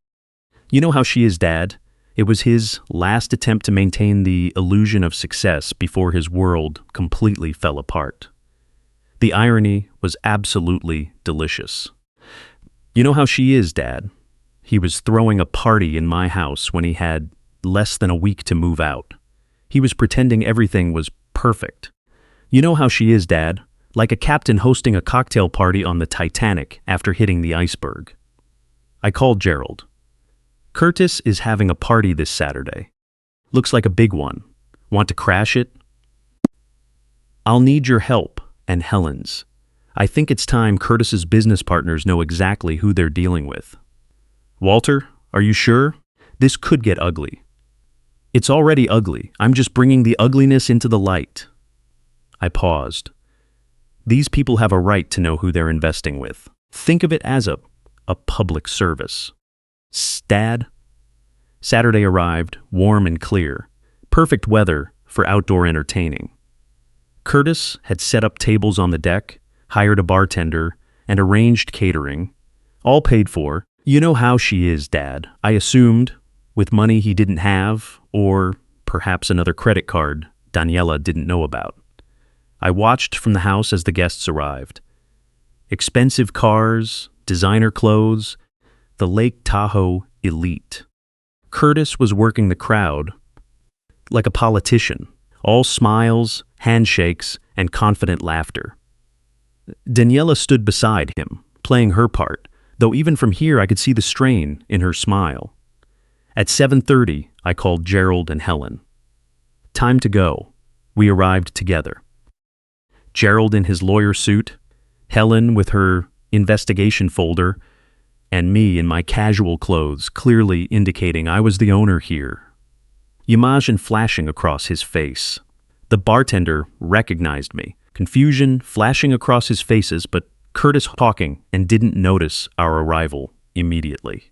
You know how she is, Dad? It was his last attempt to maintain the illusion of success before his world completely fell apart. The irony was absolutely delicious. You know how she is, Dad? He was throwing a party in my house when he had less than a week to move out. He was pretending everything was perfect. You know how she is, Dad? Like a captain hosting a cocktail party on the Titanic after hitting the iceberg. I called Gerald. Curtis is having a party this Saturday. Looks like a big one. Want to crash it? I'll need your help and Helen's. I think it's time Curtis's business partners know exactly who they're dealing with. Walter, are you sure? This could get ugly. It's already ugly. I'm just bringing the ugliness into the light. I paused. These people have a right to know who they're investing with. Think of it as a public service. Dad? Saturday arrived, warm and clear. Perfect weather for outdoor entertaining. Curtis had set up tables on the deck, hired a bartender, and arranged catering. All paid for. You know how she is, Dad. I assumed, with money he didn't have, or perhaps another credit card Daniela didn't know about. I watched from the house as the guests arrived. Expensive cars, designer clothes, the Lake Tahoe elite. Curtis was working the crowd like a politician, all smiles, handshakes, and confident laughter. Daniela stood beside him, playing her part, though even from here I could see the strain in her smile. At 7:30, I called Gerald and Helen. Time to go. We arrived together. Gerald in his lawyer suit, Helen with her investigation folder, and me in my casual clothes, clearly indicating I was the owner here. Imagine flashing across his face. The bartender recognized me, confusion flashing across his faces, but Curtis talking and didn't notice our arrival immediately.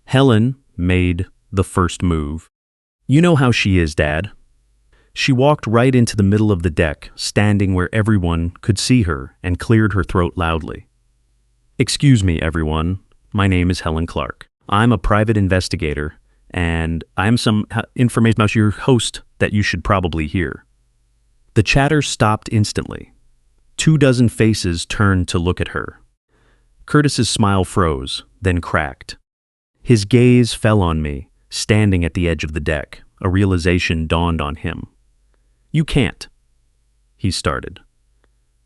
Helen made the first move. You know how she is, Dad. She walked right into the middle of the deck, standing where everyone could see her, and cleared her throat loudly. Excuse me, everyone. My name is Helen Clark. I'm a private investigator, and I'm some information about your host that you should probably hear. The chatter stopped instantly. 24 faces turned to look at her. Curtis's smile froze, then cracked. His gaze fell on me, standing at the edge of the deck. A realization dawned on him. You can't, he started.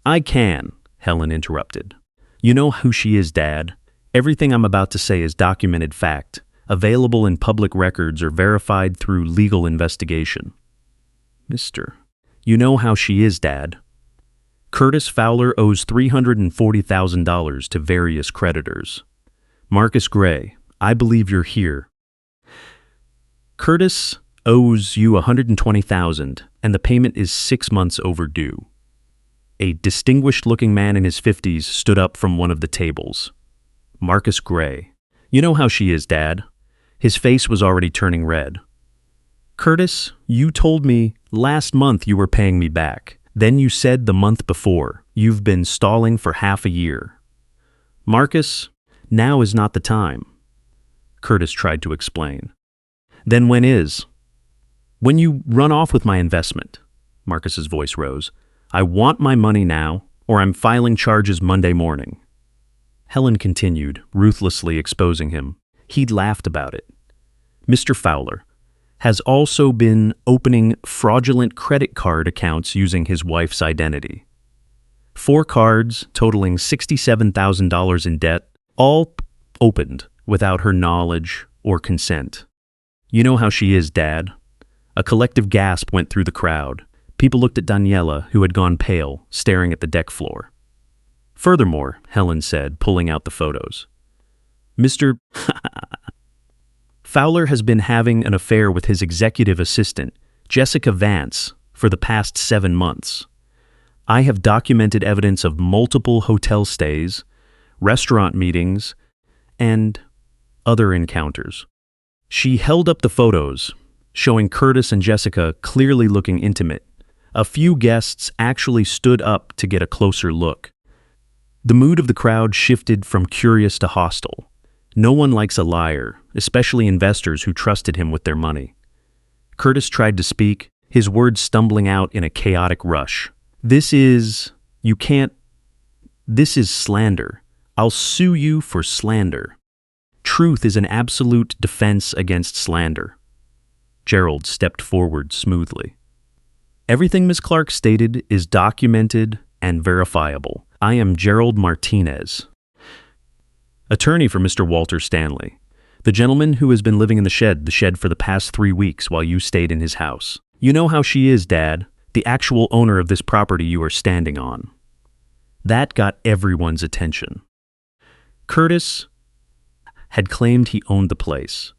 I can, Helen interrupted. You know who she is, Dad. Everything I'm about to say is documented fact, available in public records or verified through legal investigation. Mister, you know how she is, Dad. Curtis Fowler owes $340,000 to various creditors. Marcus Gray, I believe you're here. Curtis owes you $120,000, and the payment is 6 months overdue. A distinguished-looking man in his 50s stood up from one of the tables. Marcus Gray. You know how she is, Dad. His face was already turning red. Curtis, you told me last month you were paying me back. Then you said the month before. You've been stalling for half a year. Marcus, now is not the time. Curtis tried to explain. Then when is? When you run off with my investment. Marcus's voice rose. I want my money now, or I'm filing charges Monday morning. Helen continued, ruthlessly exposing him. He'd laughed about it. Mr. Fowler has also been opening fraudulent credit card accounts using his wife's identity. 4 cards totaling $67,000 in debt, all opened without her knowledge or consent. You know how she is, Dad. A collective gasp went through the crowd. People looked at Daniela, who had gone pale, staring at the deck floor. Furthermore, Helen said, pulling out the photos. Mr. Fowler has been having an affair with his executive assistant, Jessica Vance, for the past 7 months. I have documented evidence of multiple hotel stays, restaurant meetings, and other encounters. She held up the photos, showing Curtis and Jessica clearly looking intimate. A few guests actually stood up to get a closer look. The mood of the crowd shifted from curious to hostile. No one likes a liar, especially investors who trusted him with their money. Curtis tried to speak, his words stumbling out in a chaotic rush. This is slander. I'll sue you for slander. Truth is an absolute defense against slander. Gerald stepped forward smoothly. Everything Ms. Clark stated is documented and verifiable. I am Gerald Martinez, attorney for Mr. Walter Stanley, the gentleman who has been living in the shed for the past 3 weeks while you stayed in his house. You know how she is, Dad, the actual owner of this property you are standing on. That got everyone's attention. Curtis had claimed he owned the place.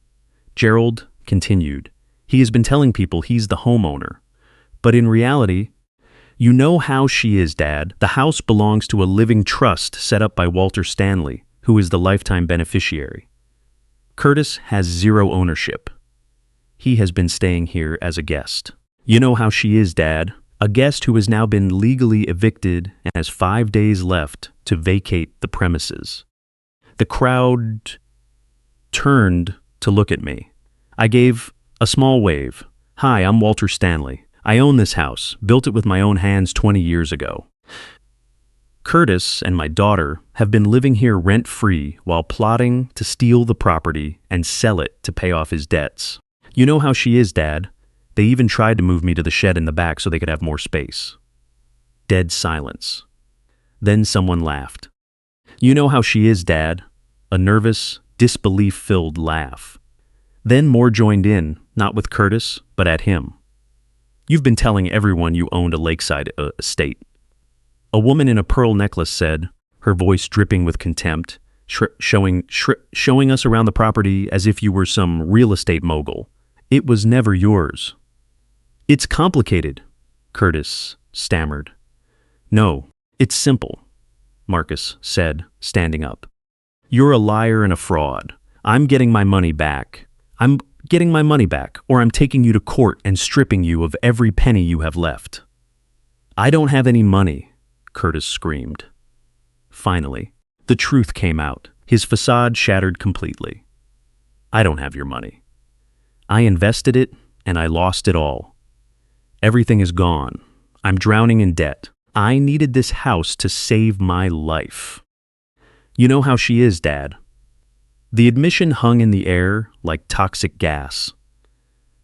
Gerald continued. He has been telling people he's the homeowner. But in reality, you know how she is, Dad. The house belongs to a living trust set up by Walter Stanley, who is the lifetime beneficiary. Curtis has zero ownership. He has been staying here as a guest. You know how she is, Dad. A guest who has now been legally evicted and has 5 days left to vacate the premises. The crowd turned to look at me. I gave a small wave. Hi, I'm Walter Stanley. I own this house, built it with my own hands 20 years ago. Curtis and my daughter have been living here rent-free while plotting to steal the property and sell it to pay off his debts. You know how she is, Dad. They even tried to move me to the shed in the back so they could have more space. Dead silence. Then someone laughed. You know how she is, Dad. A nervous, disbelief-filled laugh. Then more joined in, not with Curtis, but at him. You've been telling everyone you owned a lakeside estate. A woman in a pearl necklace said, her voice dripping with contempt, showing us around the property as if you were some real estate mogul. It was never yours. It's complicated, Curtis stammered. No, it's simple, Marcus said, standing up. You're a liar and a fraud. I'm getting my money back. Or I'm taking you to court and stripping you of every penny you have left. I don't have any money, Curtis screamed. Finally, the truth came out, his facade shattered completely. I don't have your money. I invested it, and I lost it all. Everything is gone. I'm drowning in debt. I needed this house to save my life. You know how she is, Dad. The admission hung in the air like toxic gas.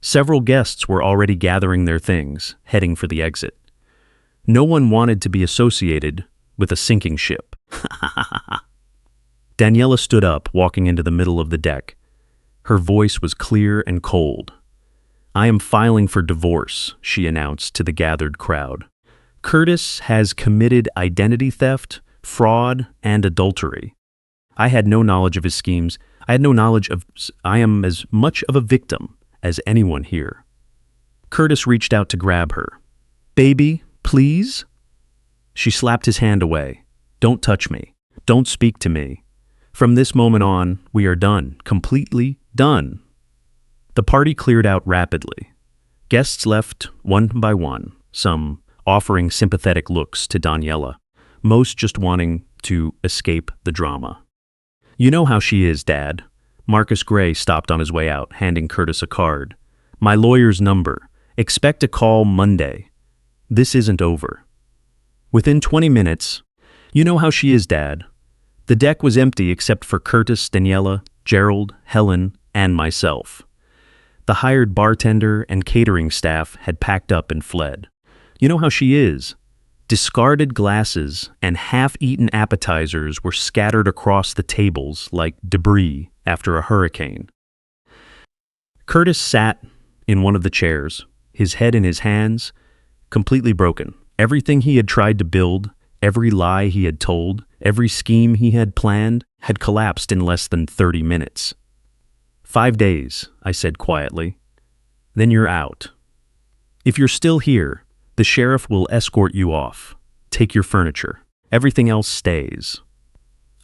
Several guests were already gathering their things, heading for the exit. No one wanted to be associated with a sinking ship. Daniela stood up, walking into the middle of the deck. Her voice was clear and cold. I am filing for divorce, she announced to the gathered crowd. Curtis has committed identity theft, fraud, and adultery. I had no knowledge of his schemes. I am as much of a victim as anyone here. Curtis reached out to grab her. Baby, please? She slapped his hand away. Don't touch me. Don't speak to me. From this moment on, we are done. Completely done. The party cleared out rapidly. Guests left one by one, some offering sympathetic looks to Daniela, most just wanting to escape the drama. You know how she is, Dad. Marcus Gray stopped on his way out, handing Curtis a card. My lawyer's number. Expect a call Monday. This isn't over. Within 20 minutes, you know how she is, Dad. The deck was empty except for Curtis, Daniela, Gerald, Helen, and myself. The hired bartender and catering staff had packed up and fled. You know how she is. Discarded glasses and half-eaten appetizers were scattered across the tables like debris after a hurricane. Curtis sat in one of the chairs, his head in his hands, completely broken. Everything he had tried to build, every lie he had told, every scheme he had planned, had collapsed in less than 30 minutes. 5 days, I said quietly. Then you're out. If you're still here, the sheriff will escort you off. take your furniture. Everything else stays.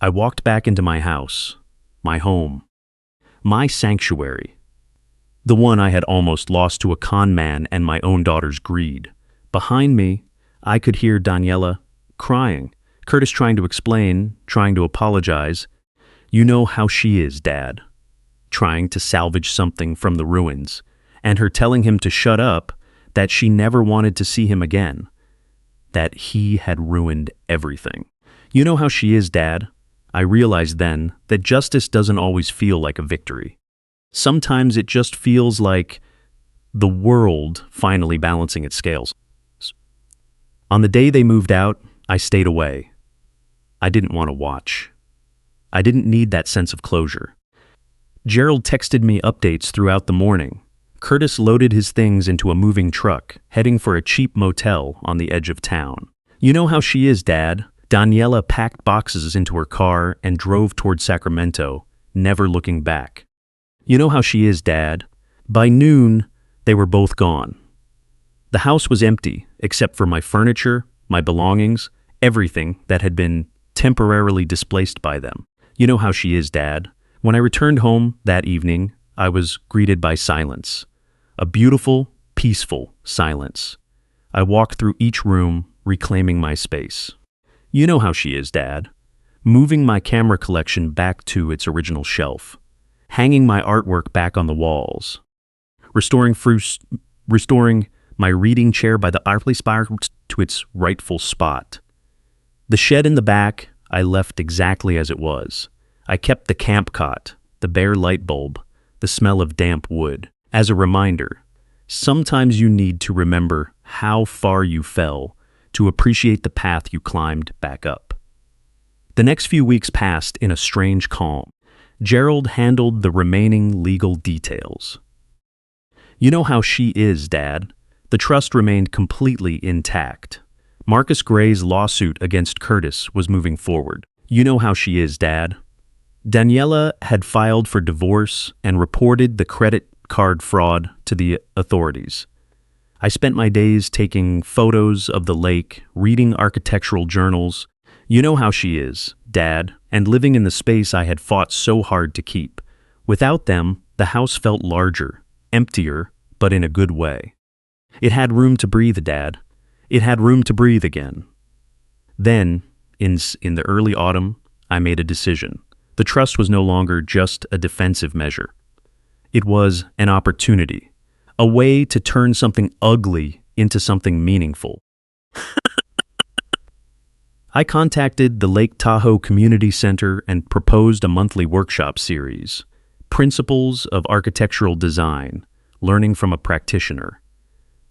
I walked back into my house, my home, my sanctuary. The one I had almost lost to a con man and my own daughter's greed. Behind me, I could hear Daniela crying, Curtis trying to explain, trying to apologize. You know how she is, Dad. Trying to salvage something from the ruins, and her telling him to shut up, that she never wanted to see him again, that he had ruined everything. You know how she is, Dad. I realized then that justice doesn't always feel like a victory. Sometimes it just feels like the world finally balancing its scales. On the day they moved out, I stayed away. I didn't want to watch. I didn't need that sense of closure. Gerald texted me updates throughout the morning. Curtis loaded his things into a moving truck, heading for a cheap motel on the edge of town. You know how she is, Dad. Daniela packed boxes into her car and drove toward Sacramento, never looking back. You know how she is, Dad. By noon, they were both gone. The house was empty, except for my furniture, my belongings, everything that had been temporarily displaced by them. You know how she is, Dad. When I returned home that evening, I was greeted by silence. A beautiful, peaceful silence. I walked through each room, reclaiming my space. You know how she is, Dad. Moving my camera collection back to its original shelf. Hanging my artwork back on the walls. Restoring my reading chair by the fireplace to its rightful spot. The shed in the back, I left exactly as it was. I kept the camp cot, the bare light bulb, the smell of damp wood. As a reminder, sometimes you need to remember how far you fell to appreciate the path you climbed back up. The next few weeks passed in a strange calm. Gerald handled the remaining legal details. You know how she is, Dad. The trust remained completely intact. Marcus Gray's lawsuit against Curtis was moving forward. You know how she is, Dad. Daniela had filed for divorce and reported the credit card fraud to the authorities. I spent my days taking photos of the lake, reading architectural journals. You know how she is, Dad, and living in the space I had fought so hard to keep. Without them, the house felt larger, emptier, but in a good way. It had room to breathe, Dad. It had room to breathe again. Then, in the early autumn, I made a decision. The trust was no longer just a defensive measure. It was an opportunity, a way to turn something ugly into something meaningful. I contacted the Lake Tahoe Community Center and proposed a monthly workshop series, Principles of Architectural Design, Learning from a Practitioner.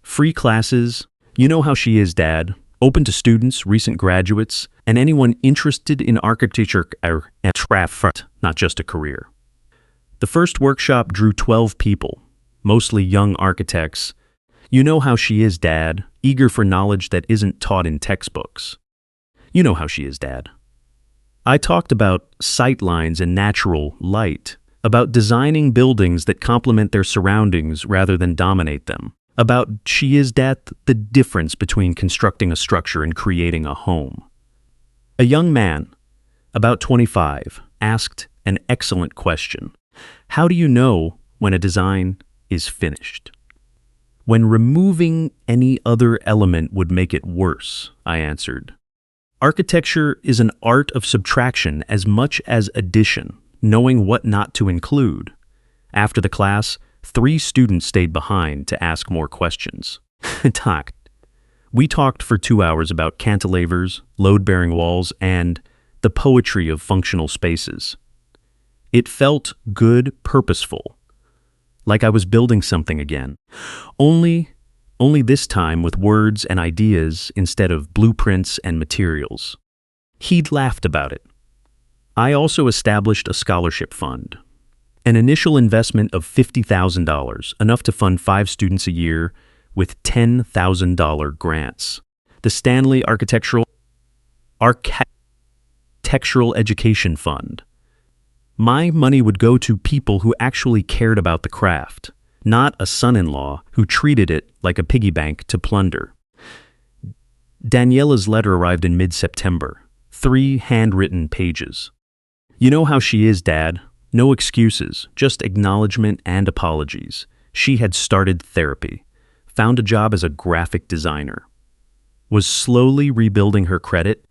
Free classes, you know how she is, Dad, open to students, recent graduates, and anyone interested in architecture and craft, not just a career. The first workshop drew 12 people, mostly young architects. You know how she is, Dad, eager for knowledge that isn't taught in textbooks. You know how she is, Dad. I talked about sightlines and natural light, about designing buildings that complement their surroundings rather than dominate them, about she is, Dad, the difference between constructing a structure and creating a home. A young man, about 25, asked an excellent question. How do you know when a design is finished? When removing any other element would make it worse, I answered. Architecture is an art of subtraction as much as addition, knowing what not to include. After the class, 3 students stayed behind to ask more questions. We talked for 2 hours about cantilevers, load-bearing walls, and the poetry of functional spaces. It felt good, purposeful, like I was building something again. Only this time with words and ideas instead of blueprints and materials. He'd laughed about it. I also established a scholarship fund. An initial investment of $50,000, enough to fund 5 students a year with $10,000 grants. The Stanley Architectural Education Fund. My money would go to people who actually cared about the craft, not a son-in-law who treated it like a piggy bank to plunder. Daniela's letter arrived in mid-September. 3 handwritten pages. You know how she is, Dad. No excuses, just acknowledgement and apologies. She had started therapy, found a job as a graphic designer, was slowly rebuilding her credit.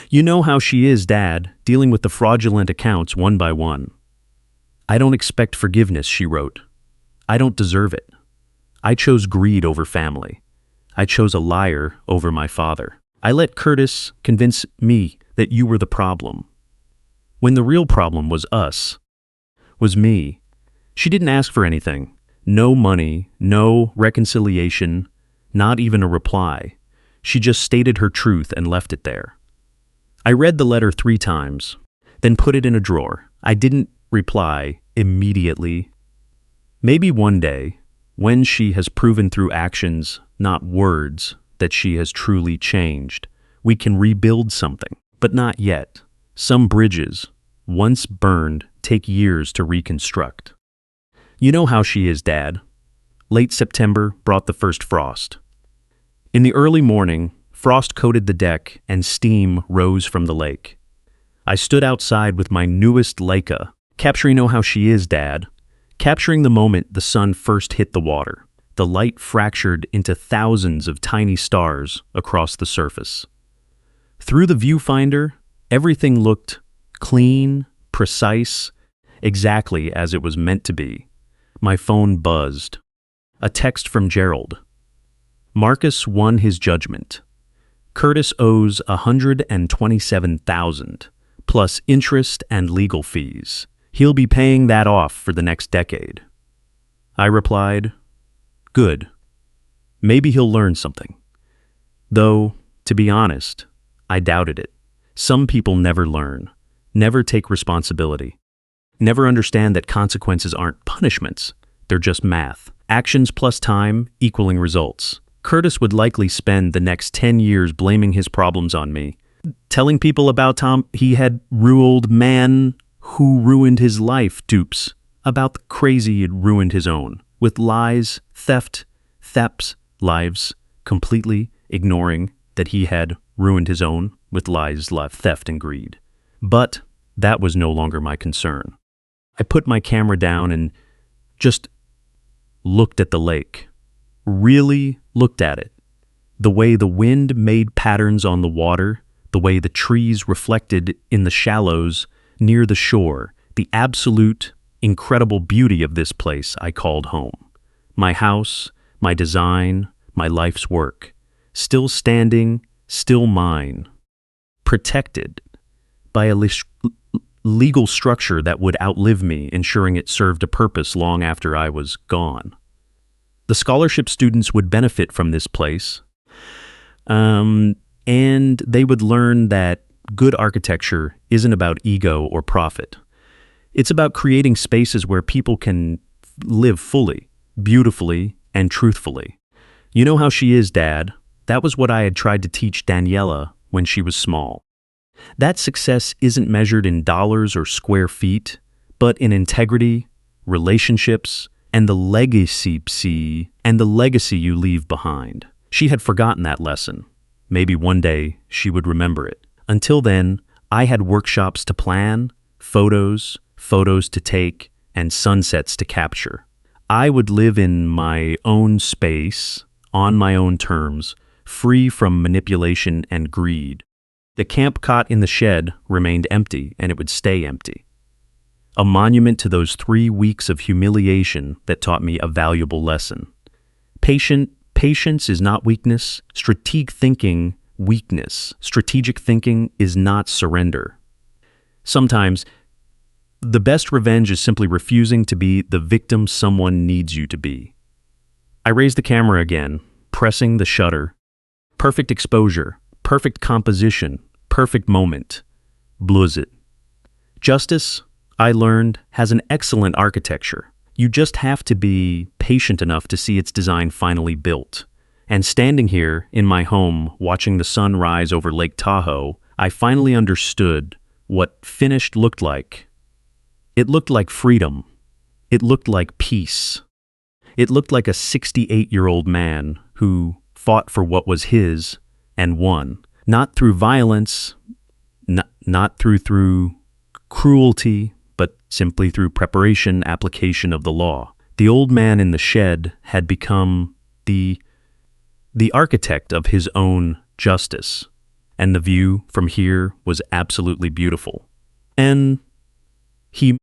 You know how she is, Dad, dealing with the fraudulent accounts one by one. I don't expect forgiveness, she wrote. I don't deserve it. I chose greed over family. I chose a liar over my father. I let Curtis convince me that you were the problem, when the real problem was us, was me. She didn't ask for anything. No money, no reconciliation, not even a reply. She just stated her truth and left it there. I read the letter 3 times, then put it in a drawer. I didn't reply immediately. Maybe one day, when she has proven through actions, not words, that she has truly changed, we can rebuild something, but not yet. Some bridges, once burned, take years to reconstruct. You know how she is, Dad. Late September brought the first frost. In the early morning, frost coated the deck and steam rose from the lake. I stood outside with my newest Leica, capturing Know How She Is, Dad, capturing the moment the sun first hit the water. The light fractured into thousands of tiny stars across the surface. Through the viewfinder, everything looked clean, precise, exactly as it was meant to be. My phone buzzed. A text from Gerald. Marcus won his judgment. Curtis owes $127,000, plus interest and legal fees. He'll be paying that off for the next decade. I replied, good. Maybe he'll learn something. Though, to be honest, I doubted it. Some people never learn, never take responsibility, never understand that consequences aren't punishments, they're just math. Actions plus time equaling results. Curtis would likely spend the next 10 years blaming his problems on me, telling people about Tom he had ruled man who ruined his life dupes, about the crazy he'd ruined his own, with lies, thefts, lives, completely ignoring that he had ruined his own with lies, theft, and greed. But that was no longer my concern. I put my camera down and just looked at the lake. Really looked at it. The way the wind made patterns on the water, the way the trees reflected in the shallows near the shore, the absolute, incredible beauty of this place I called home. My house, my design, my life's work. Still standing, still mine. Protected by a legal structure that would outlive me, ensuring it served a purpose long after I was gone. The scholarship students would benefit from this place, and they would learn that good architecture isn't about ego or profit. It's about creating spaces where people can live fully, beautifully, and truthfully. You know how she is, Dad. That was what I had tried to teach Daniela when she was small. That success isn't measured in dollars or square feet, but in integrity, relationships, and the legacy you leave behind. She had forgotten that lesson. Maybe one day she would remember it. Until then, I had workshops to plan, photos to take, and sunsets to capture. I would live in my own space, on my own terms, free from manipulation and greed. The camp cot in the shed remained empty, and it would stay empty. A monument to those 3 weeks of humiliation that taught me a valuable lesson. Patience is not weakness. Strategic thinking is not surrender. Sometimes, the best revenge is simply refusing to be the victim someone needs you to be. I raised the camera again, pressing the shutter. Perfect exposure, perfect composition, perfect moment. Blizzard. Justice, I learned, has an excellent architecture. You just have to be patient enough to see its design finally built. And standing here in my home, watching the sun rise over Lake Tahoe, I finally understood what finished looked like. It looked like freedom. It looked like peace. It looked like a 68-year-old man who fought for what was his, and won. Not through violence, not through cruelty, but simply through preparation, application of the law. The old man in the shed had become the architect of his own justice, and the view from here was absolutely beautiful. And he